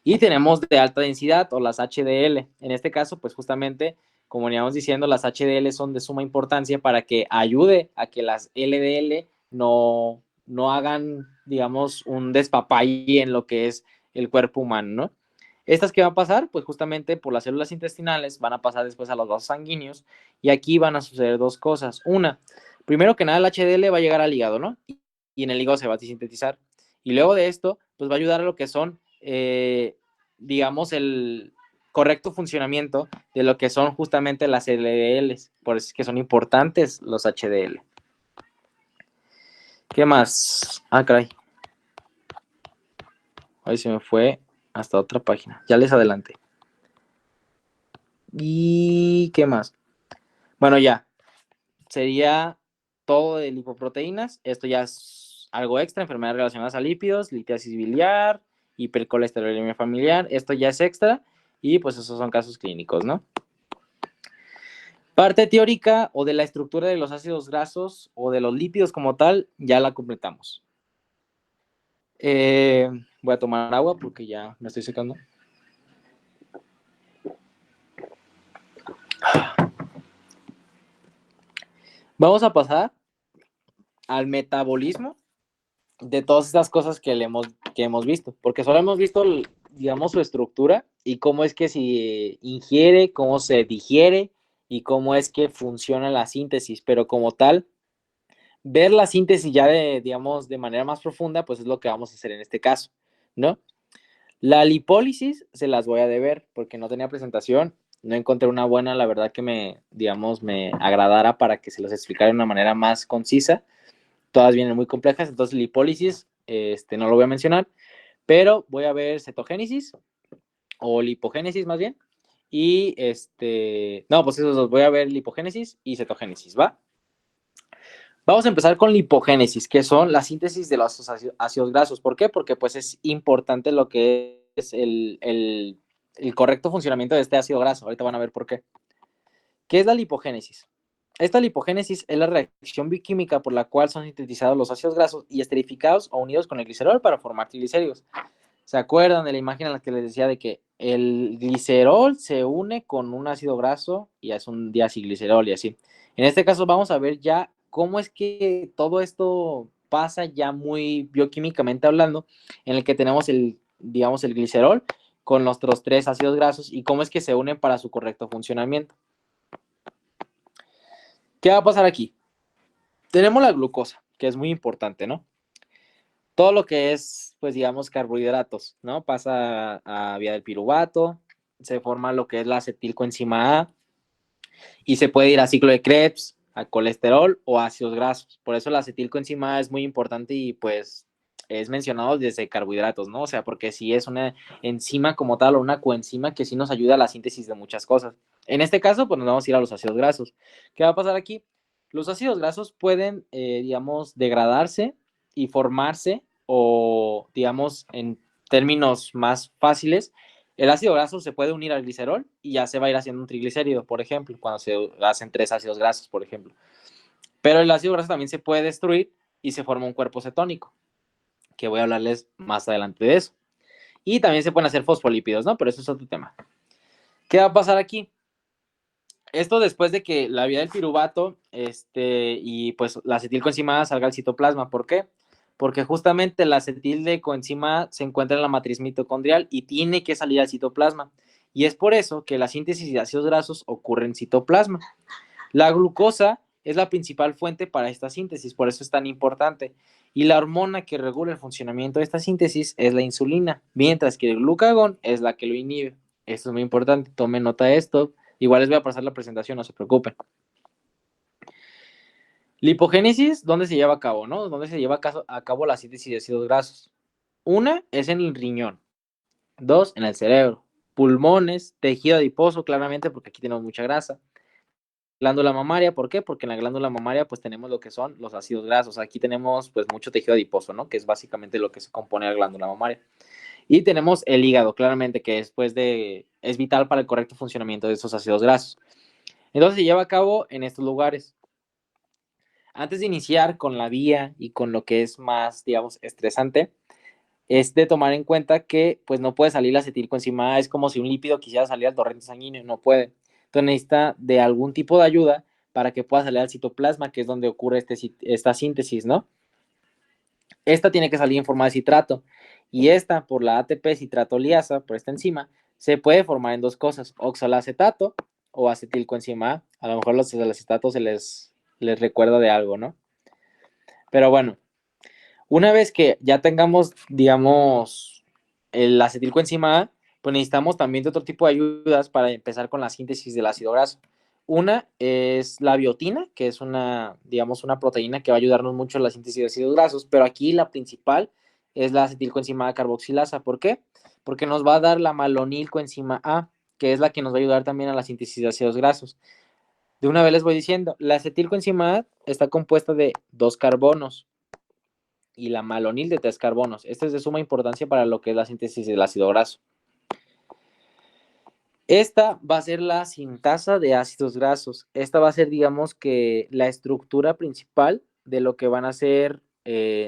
Y tenemos de alta densidad o las HDL. En este caso, pues justamente, como veníamos diciendo, las HDL son de suma importancia para que ayude a que las LDL no hagan, digamos, un despapalle en lo que es el cuerpo humano, ¿no? ¿Estas qué va a pasar? Pues justamente por las células intestinales van a pasar después a los vasos sanguíneos y aquí van a suceder dos cosas. Una, primero que nada el HDL va a llegar al hígado, ¿no? Y en el hígado se va a sintetizar. Y luego de esto, pues va a ayudar a lo que son, digamos, el correcto funcionamiento de lo que son justamente las LDLs. Por eso es que son importantes los HDL. ¿Qué más? Ah, caray. Ahí se me fue hasta otra página. Ya les adelanté. ¿Y qué más? Bueno, ya. Sería todo de lipoproteínas. Esto ya es algo extra, enfermedades relacionadas a lípidos, litiasis biliar hipercolesterolemia familiar, esto ya es extra, y pues esos son casos clínicos, ¿no? Parte teórica o de la estructura de los ácidos grasos o de los lípidos como tal, ya la completamos. Voy a tomar agua porque ya me estoy secando. Vamos a pasar al metabolismo de todas estas cosas que hemos visto, porque solo hemos visto, digamos, su estructura y cómo es que se ingiere, cómo se digiere y cómo es que funciona la síntesis, pero como tal, ver la síntesis ya digamos, de manera más profunda, pues es lo que vamos a hacer en este caso, ¿no? La lipólisis se las voy a deber porque no tenía presentación, no encontré una buena, la verdad que digamos, me agradara para que se los explicara de una manera más concisa. Todas vienen muy complejas, entonces lipólisis, no lo voy a mencionar, pero voy a ver cetogénesis o lipogénesis más bien. Y no, pues esos dos, voy a ver lipogénesis y cetogénesis, ¿va? Vamos a empezar con lipogénesis, que son la síntesis de los ácidos grasos. ¿Por qué? Porque pues es importante lo que es el correcto funcionamiento de este ácido graso. Ahorita van a ver por qué. ¿Qué es la lipogénesis? Esta lipogénesis es la reacción bioquímica por la cual son sintetizados los ácidos grasos y esterificados o unidos con el glicerol para formar triglicéridos. ¿Se acuerdan de la imagen en la que les decía de que el glicerol se une con un ácido graso y es un diacilglicerol y así? En este caso vamos a ver ya cómo es que todo esto pasa ya muy bioquímicamente hablando, en el que tenemos digamos, el glicerol con nuestros 3 ácidos grasos y cómo es que se unen para su correcto funcionamiento. ¿Qué va a pasar aquí? Tenemos la glucosa, que es muy importante, ¿no? Todo lo que es, pues digamos, carbohidratos, ¿no? Pasa a vía del piruvato, se forma lo que es la acetilcoenzima A y se puede ir a ciclo de Krebs, a colesterol o ácidos grasos. Por eso la acetilcoenzima A es muy importante y pues es mencionado desde carbohidratos, ¿no? O sea, porque sí es una enzima como tal o una coenzima que sí nos ayuda a la síntesis de muchas cosas. En este caso, pues nos vamos a ir a los ácidos grasos. ¿Qué va a pasar aquí? Los ácidos grasos pueden, digamos, degradarse y formarse o, digamos, en términos más fáciles, el ácido graso se puede unir al glicerol y ya se va a ir haciendo un triglicérido, por ejemplo, cuando se hacen 3 ácidos grasos, por ejemplo. Pero el ácido graso también se puede destruir y se forma un cuerpo cetónico, que voy a hablarles más adelante de eso. Y también se pueden hacer fosfolípidos, ¿no? Pero eso es otro tema. ¿Qué va a pasar aquí? Esto después de que la vía del piruvato y pues la acetilcoenzima salga al citoplasma. ¿Por qué? Porque justamente la acetilcoenzima se encuentra en la matriz mitocondrial y tiene que salir al citoplasma. Y es por eso que la síntesis de ácidos grasos ocurre en citoplasma. La glucosa es la principal fuente para esta síntesis, por eso es tan importante. Y la hormona que regula el funcionamiento de esta síntesis es la insulina, mientras que el glucagón es la que lo inhibe. Esto es muy importante, tomen nota de esto. Igual les voy a pasar la presentación, no se preocupen. Lipogénesis, ¿dónde se lleva a cabo, no? ¿Dónde se lleva a cabo la síntesis de ácidos grasos? Una es en el riñón, 2 en el cerebro, pulmones, tejido adiposo, claramente porque aquí tenemos mucha grasa. Glándula mamaria, ¿por qué? Porque en la glándula mamaria pues tenemos lo que son los ácidos grasos. Aquí tenemos pues mucho tejido adiposo, ¿no? Que es básicamente lo que se compone la glándula mamaria. Y tenemos el hígado, claramente, que es vital para el correcto funcionamiento de esos ácidos grasos. Entonces se lleva a cabo en estos lugares. Antes de iniciar con la vía y con lo que es más, digamos, estresante, es de tomar en cuenta que pues no puede salir la acetilcoenzima A, es como si un lípido quisiera salir al torrente sanguíneo, no puede. Entonces necesita de algún tipo de ayuda para que pueda salir al citoplasma, que es donde ocurre esta síntesis, ¿no? Esta tiene que salir en forma de citrato y esta por la ATP citratoliasa, por esta enzima, se puede formar en dos cosas, oxalacetato o acetilcoenzima A. A lo mejor los acetatos les recuerda de algo, ¿no? Pero bueno, una vez que ya tengamos, digamos, el acetilcoenzima A, pues necesitamos también de otro tipo de ayudas para empezar con la síntesis del ácido graso. Una es la biotina, que es digamos, una proteína que va a ayudarnos mucho en la síntesis de ácidos grasos, pero aquí la principal es la acetilcoenzima A carboxilasa. ¿Por qué? Porque nos va a dar la malonilcoenzima A, que es la que nos va a ayudar también a la síntesis de ácidos grasos. De una vez les voy diciendo, la acetilcoenzima A está compuesta de 2 carbonos, y la malonil de 3 carbonos. Esto es de suma importancia para lo que es la síntesis del ácido graso. Esta va a ser la sintasa de ácidos grasos. Esta va a ser, digamos, que la estructura principal de lo que van a ser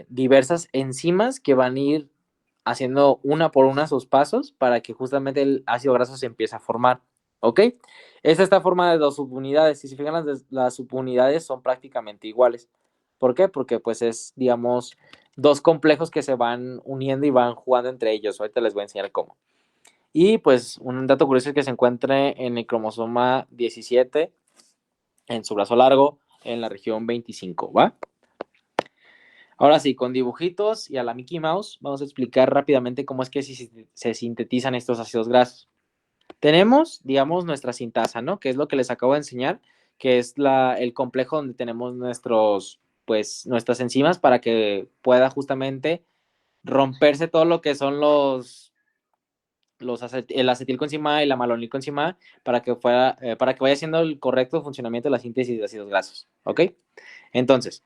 diversas enzimas que van a ir haciendo una por una sus pasos para que justamente el ácido graso se empiece a formar. ¿Ok? Esta está formada de 2 subunidades. Y si se fijan, las subunidades son prácticamente iguales. ¿Por qué? Porque pues es, digamos, 2 complejos que se van uniendo y van jugando entre ellos. Ahorita les voy a enseñar cómo. Y pues un dato curioso es que se encuentre en el cromosoma 17, en su brazo largo, en la región 25, ¿va? Ahora sí, con dibujitos y a la Mickey Mouse, vamos a explicar rápidamente cómo es que se sintetizan estos ácidos grasos. Tenemos, digamos, nuestra sintasa, ¿no? Que es lo que les acabo de enseñar, que es el complejo donde tenemos nuestras enzimas para que pueda justamente romperse todo lo que son el acetilcoenzima y la malonilcoenzima para que vaya haciendo el correcto funcionamiento de la síntesis de ácidos grasos. ¿Ok? Entonces,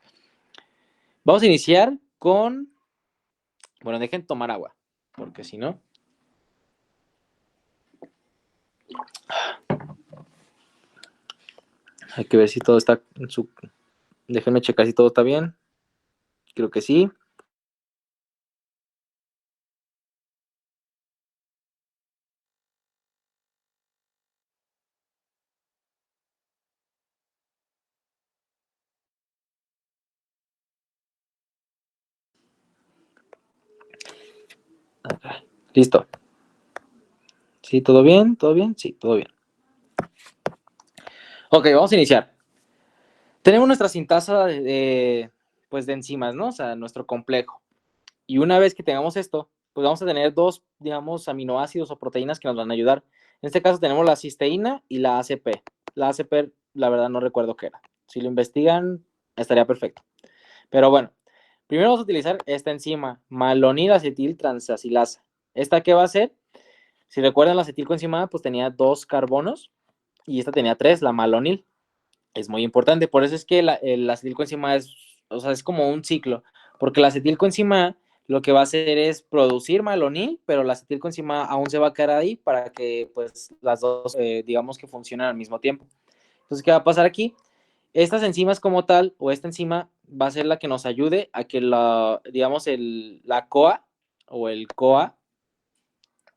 vamos a iniciar con. Bueno, dejen tomar agua, porque si no. Hay que ver si todo está en su. Déjenme checar si todo está bien. Creo que sí. Listo. ¿Sí? ¿Todo bien? ¿Todo bien? Sí, todo bien. Ok, vamos a iniciar. Tenemos nuestra sintasa pues de enzimas, ¿no? O sea, nuestro complejo. Y una vez que tengamos esto, pues vamos a tener 2, digamos, aminoácidos o proteínas que nos van a ayudar. En este caso tenemos la cisteína y la ACP. La ACP, la verdad, no recuerdo qué era. Si lo investigan, estaría perfecto. Pero bueno, primero vamos a utilizar esta enzima, malonilacetiltransacilasa. ¿Esta qué va a hacer? Si recuerdan, la acetilcoenzima pues tenía 2 carbonos y esta tenía 3, la malonil. Es muy importante, por eso es que el acetilcoenzima o sea, es como un ciclo, porque la acetilcoenzima lo que va a hacer es producir malonil, pero la acetilcoenzima aún se va a quedar ahí para que pues las dos, digamos que funcionen al mismo tiempo. Entonces, ¿qué va a pasar aquí? Estas enzimas como tal, o esta enzima, va a ser la que nos ayude a que digamos, la CoA o el CoA,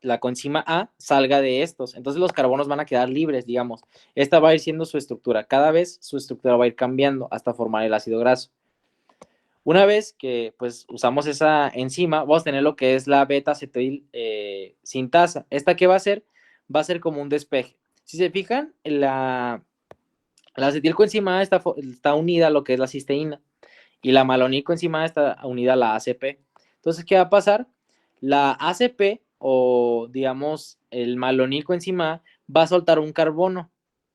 la coenzima A, salga de estos. Entonces los carbonos van a quedar libres, digamos. Esta va a ir siendo su estructura. Cada vez su estructura va a ir cambiando hasta formar el ácido graso. Una vez que pues usamos esa enzima, vamos a tener lo que es la beta-acetil sintasa. ¿Esta qué va a hacer? Va a ser como un despeje. Si se fijan, la acetilcoenzima A está unida a lo que es la cisteína y la malonilcoenzima A está unida a la ACP. Entonces, ¿qué va a pasar? La ACP o digamos el malonilcoenzima A va a soltar un carbono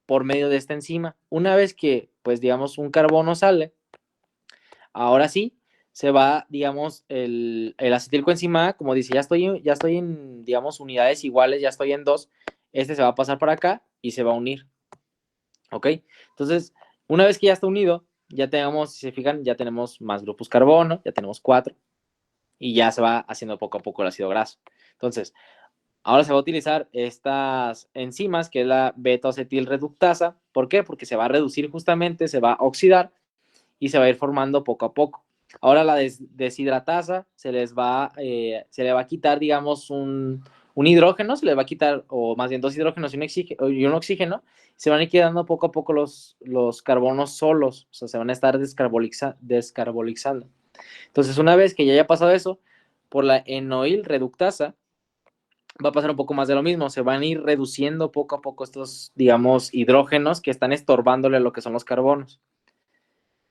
por medio de esta enzima. Una vez que, pues digamos, un carbono sale, ahora sí, se va, digamos, el acetilcoenzima A, como dice, ya estoy en, digamos, unidades iguales, ya estoy en 2, este se va a pasar para acá y se va a unir. ¿Ok? Entonces, una vez que ya está unido, ya tenemos, si se fijan, ya tenemos más grupos carbono, ya tenemos 4, y ya se va haciendo poco a poco el ácido graso. Entonces, ahora se va a utilizar estas enzimas, que es la beta-acetilreductasa. ¿Por qué? Porque se va a reducir justamente, se va a oxidar y se va a ir formando poco a poco. Ahora la deshidratasa se le va a quitar, digamos, un hidrógeno, se le va a quitar, o más bien 2 hidrógenos y un oxígeno, se van a ir quedando poco a poco los carbonos solos, o sea, se van a estar descarbolizando. Entonces, una vez que ya haya pasado eso, por la enoil reductasa, va a pasar un poco más de lo mismo, se van a ir reduciendo poco a poco estos, digamos, hidrógenos que están estorbándole a lo que son los carbonos.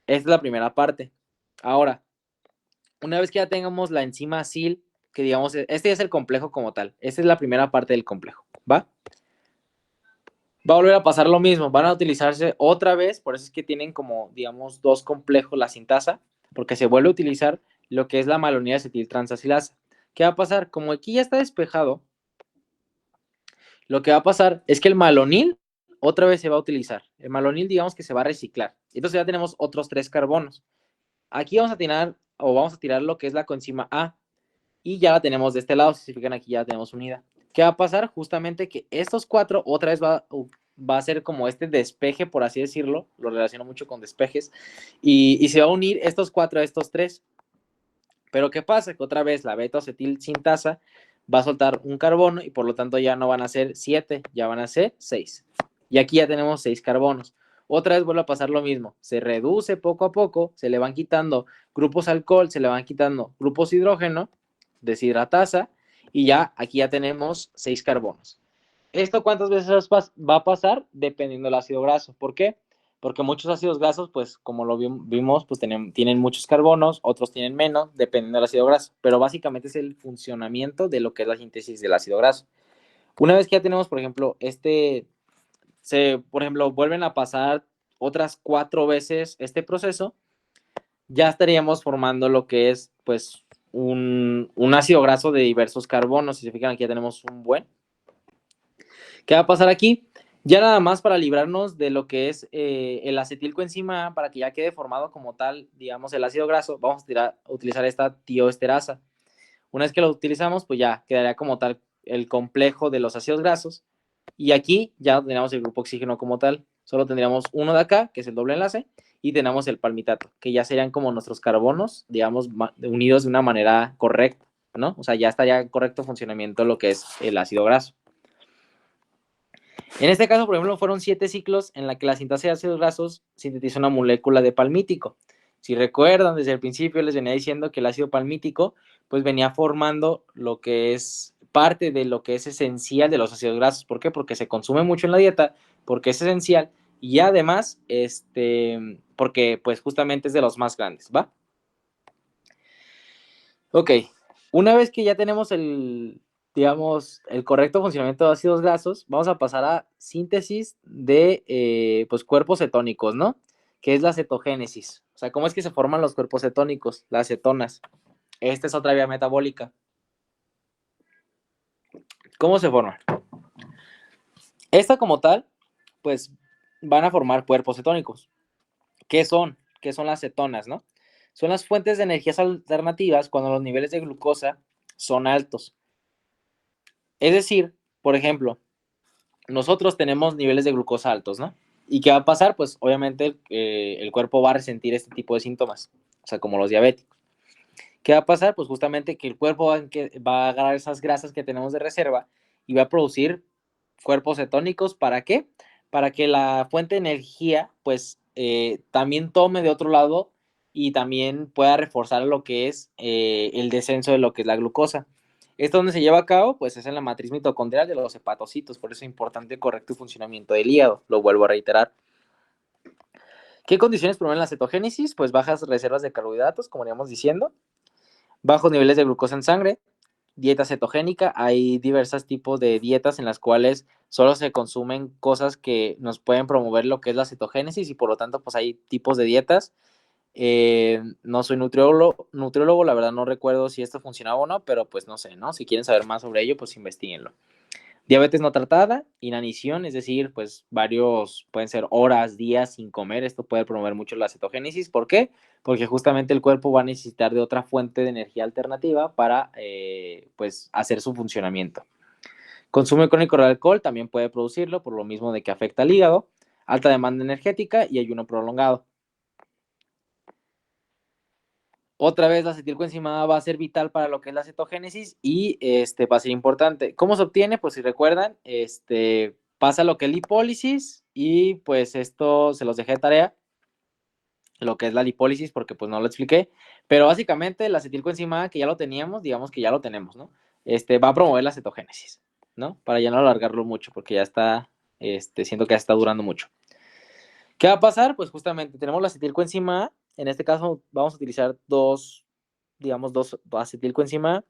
Esta es la primera parte. Ahora, una vez que ya tengamos la enzima SIL, que digamos, este es el complejo como tal. Esta es la primera parte del complejo, ¿va? Va a volver a pasar lo mismo, van a utilizarse otra vez, por eso es que tienen como, digamos, 2 complejos la sintasa, porque se vuelve a utilizar lo que es la malonida acetiltransacilasa. ¿Qué va a pasar? Como aquí ya está despejado, lo que va a pasar es que el malonil otra vez se va a utilizar. El malonil, digamos que se va a reciclar. Entonces ya tenemos otros 3 carbonos. Aquí vamos a tener o vamos a tirar lo que es la coenzima A, y ya la tenemos de este lado, si se fijan aquí ya la tenemos unida. ¿Qué va a pasar? Justamente que estos 4 otra vez va a ser como este despeje, por así decirlo, lo relaciono mucho con despejes, y se va a unir estos 4 a estos 3. Pero ¿qué pasa? Que otra vez la beta-acetil sintasa va a soltar un carbono y por lo tanto ya no van a ser 7, ya van a ser 6. Y aquí ya tenemos 6 carbonos. Otra vez vuelve a pasar lo mismo. Se reduce poco a poco, se le van quitando grupos alcohol, se le van quitando grupos hidrógeno, deshidratasa, y ya aquí ya tenemos 6 carbonos. ¿Esto cuántas veces va a pasar? Dependiendo del ácido graso. ¿Por qué? Porque muchos ácidos grasos, pues como lo vimos, pues tienen muchos carbonos, otros tienen menos, dependiendo del ácido graso. Pero básicamente es el funcionamiento de lo que es la síntesis del ácido graso. Una vez que ya tenemos, por ejemplo, por ejemplo, vuelven a pasar otras 4 veces este proceso, ya estaríamos formando lo que es, pues, un ácido graso de diversos carbonos. Si se fijan, aquí ya tenemos un buen. ¿Qué va a pasar aquí? Ya nada más para librarnos de lo que es el acetilcoenzima A, para que ya quede formado como tal, digamos, el ácido graso, vamos a utilizar esta tioesterasa. Una vez que lo utilizamos, pues ya quedaría como tal el complejo de los ácidos grasos. Y aquí ya tenemos el grupo oxígeno como tal. Solo tendríamos uno de acá, que es el doble enlace, y tenemos el palmitato, que ya serían como nuestros carbonos, digamos, unidos de una manera correcta, ¿no? O sea, ya estaría en correcto funcionamiento lo que es el ácido graso. En este caso, por ejemplo, fueron 7 ciclos en la que la sintasa de ácidos grasos sintetizó una molécula de palmítico. Si recuerdan, desde el principio les venía diciendo que el ácido palmítico pues venía formando lo que es parte de lo que es esencial de los ácidos grasos. ¿Por qué? Porque se consume mucho en la dieta, porque es esencial y además, porque pues justamente es de los más grandes, ¿va? Ok, una vez que ya tenemos digamos, el correcto funcionamiento de ácidos grasos, vamos a pasar a síntesis de pues, cuerpos cetónicos, ¿no? Que es la cetogénesis. O sea, ¿cómo es que se forman los cuerpos cetónicos? Las cetonas. Esta es otra vía metabólica. ¿Cómo se forman? Esta como tal, pues van a formar cuerpos cetónicos. ¿Qué son? ¿Qué son las cetonas, no? Son las fuentes de energías alternativas cuando los niveles de glucosa son altos. Es decir, por ejemplo, nosotros tenemos niveles de glucosa altos, ¿no? ¿Y qué va a pasar? Pues obviamente el cuerpo va a resentir este tipo de síntomas, o sea, como los diabéticos. ¿Qué va a pasar? Pues justamente que el cuerpo va a agarrar esas grasas que tenemos de reserva y va a producir cuerpos cetónicos. ¿Para qué? Para que la fuente de energía, pues, también tome de otro lado y también pueda reforzar lo que es el descenso de lo que es la glucosa. ¿Esto donde se lleva a cabo? Pues es en la matriz mitocondrial de los hepatocitos, por eso es importante el correcto funcionamiento del hígado, lo vuelvo a reiterar. ¿Qué condiciones promueven la cetogénesis? Pues bajas reservas de carbohidratos, como íbamos diciendo, bajos niveles de glucosa en sangre, dieta cetogénica. Hay diversos tipos de dietas en las cuales solo se consumen cosas que nos pueden promover lo que es la cetogénesis y por lo tanto pues hay tipos de dietas. No soy nutriólogo, la verdad no recuerdo si esto funcionaba o no, pero pues no sé, ¿no? Si quieren saber más sobre ello, pues investiguenlo. Diabetes no tratada, inanición, es decir, pues pueden ser horas, días sin comer. Esto puede promover mucho la cetogénesis. ¿Por qué? Porque justamente el cuerpo va a necesitar de otra fuente de energía alternativa para, pues, hacer su funcionamiento. Consumo crónico de alcohol también puede producirlo, por lo mismo de que afecta al hígado, alta demanda energética y ayuno prolongado. Otra vez la acetilcoenzima A va a ser vital para lo que es la cetogénesis y va a ser importante. ¿Cómo se obtiene? Pues si recuerdan, pasa lo que es lipólisis y pues esto se los dejé de tarea, lo que es la lipólisis porque pues no lo expliqué, pero básicamente la acetilcoenzima A que ya lo teníamos, digamos que ya lo tenemos, ¿no? Va a promover la cetogénesis, ¿no? Para ya no alargarlo mucho porque ya está, siento que ya está durando mucho. ¿Qué va a pasar? Pues justamente tenemos la acetilcoenzima A, en este caso vamos a utilizar dos acetilcoenzima A.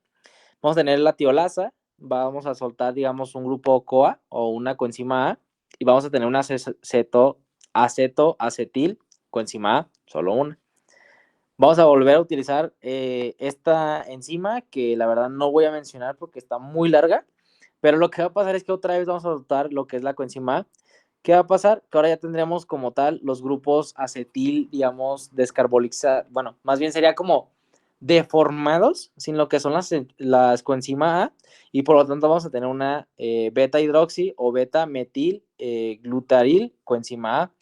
Vamos a tener la tiolasa, vamos a soltar, digamos, un grupo CoA o una coenzima A y vamos a tener una acetoacetil coenzima A, solo una. Vamos a volver a utilizar esta enzima que la verdad no voy a mencionar porque está muy larga, pero lo que va a pasar es que otra vez vamos a soltar lo que es la coenzima A. ¿Qué va a pasar? Que ahora ya tendremos como tal los grupos acetil, digamos, descarbolizados. Bueno, más bien sería como deformados sin lo que son las coenzima A, y por lo tanto vamos a tener una beta hidroxi o beta metil glutaril coenzima A.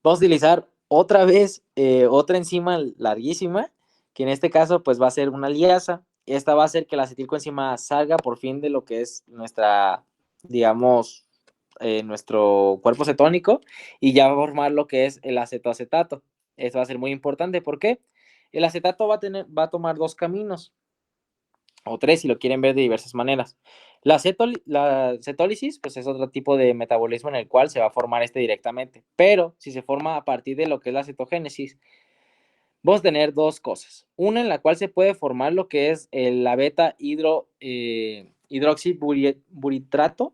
Vamos a utilizar otra vez otra enzima larguísima, que en este caso pues va a ser una liasa. Esta va a hacer que la acetilcoenzima A salga por fin de lo que es nuestra, digamos, nuestro cuerpo cetónico, y ya va a formar lo que es el acetoacetato. Esto va a ser muy importante. ¿Por qué? El acetato va a tomar dos caminos, o tres si lo quieren ver de diversas maneras. La cetólisis pues es otro tipo de metabolismo en el cual se va a formar este directamente, pero si se forma a partir de lo que es la cetogénesis, vamos a tener dos cosas. Una en la cual se puede formar lo que es la beta hidroxiburitrato,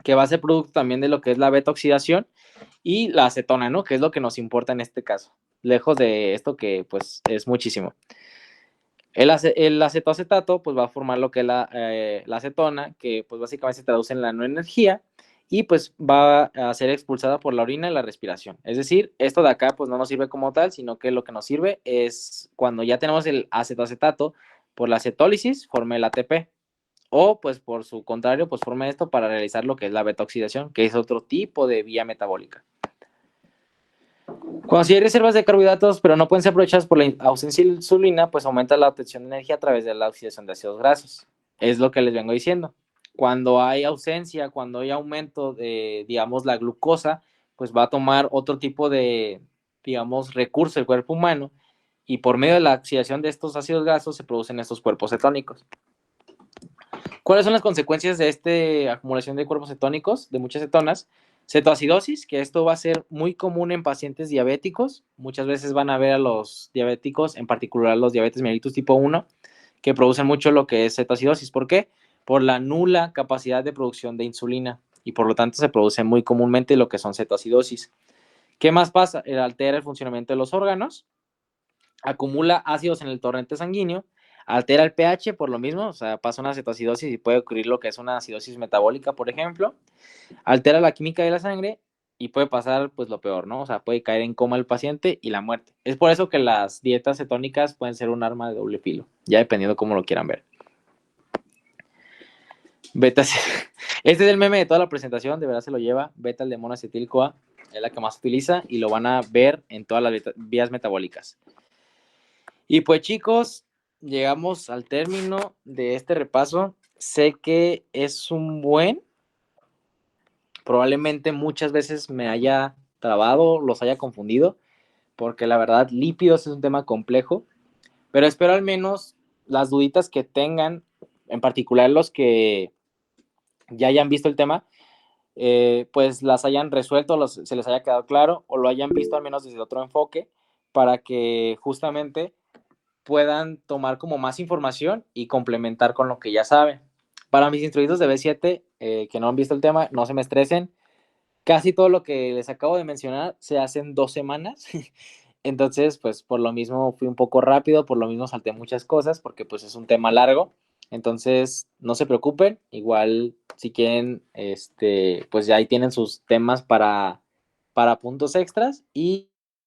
que va a ser producto también de lo que es la beta oxidación, y la acetona, ¿no? Que es lo que nos importa en este caso, lejos de esto que pues es muchísimo. El acetoacetato pues va a formar lo que es la acetona, que pues básicamente se traduce en la no energía, y pues va a ser expulsada por la orina y la respiración. Es decir, esto de acá pues no nos sirve como tal, sino que lo que nos sirve es cuando ya tenemos el acetoacetato, por la cetólisis forme el ATP, o pues por su contrario pues forme esto para realizar lo que es la beta-oxidación, que es otro tipo de vía metabólica. Cuando si hay reservas de carbohidratos, pero no pueden ser aprovechadas por la ausencia de insulina, pues aumenta la obtención de energía a través de la oxidación de ácidos grasos. Es lo que les vengo diciendo. Cuando hay ausencia, cuando hay aumento de, digamos, la glucosa, pues va a tomar otro tipo de, digamos, recurso del cuerpo humano, y por medio de la oxidación de estos ácidos grasos se producen estos cuerpos cetónicos. ¿Cuáles son las consecuencias de esta acumulación de cuerpos cetónicos, de muchas cetonas? Cetoacidosis, que esto va a ser muy común en pacientes diabéticos. Muchas veces van a ver a los diabéticos, en particular los diabetes mellitus tipo 1, que producen mucho lo que es cetoacidosis. ¿Por qué? Por la nula capacidad de producción de insulina, y por lo tanto se produce muy comúnmente lo que son cetoacidosis. ¿Qué más pasa? Altera el funcionamiento de los órganos, acumula ácidos en el torrente sanguíneo, altera el pH por lo mismo, o sea, pasa una cetoacidosis y puede ocurrir lo que es una acidosis metabólica, por ejemplo, altera la química de la sangre y puede pasar pues lo peor, ¿no? O sea, puede caer en coma el paciente y la muerte. Es por eso que las dietas cetónicas pueden ser un arma de doble filo, ya dependiendo cómo lo quieran ver. Beta, este es el meme de toda la presentación, de verdad se lo lleva. Beta, el de monoacetil-CoA, es la que más se utiliza y lo van a ver en todas las vías metabólicas. Y pues chicos, llegamos al término de este repaso. Sé que es un buen, probablemente muchas veces me haya trabado, los haya confundido, porque la verdad lípidos es un tema complejo, pero espero al menos las duditas que tengan, en particular los que ya hayan visto el tema, pues las hayan resuelto, se les haya quedado claro, o lo hayan visto al menos desde otro enfoque, para que justamente puedan tomar como más información y complementar con lo que ya saben. Para mis instruidos de B7 que no han visto el tema, no se me estresen. Casi todo lo que les acabo de mencionar se hace en 2 semanas. Entonces, pues por lo mismo fui un poco rápido, por lo mismo salté muchas cosas, porque pues es un tema largo. Entonces, no se preocupen. Igual, si quieren, pues ya ahí tienen sus temas para puntos extras. Y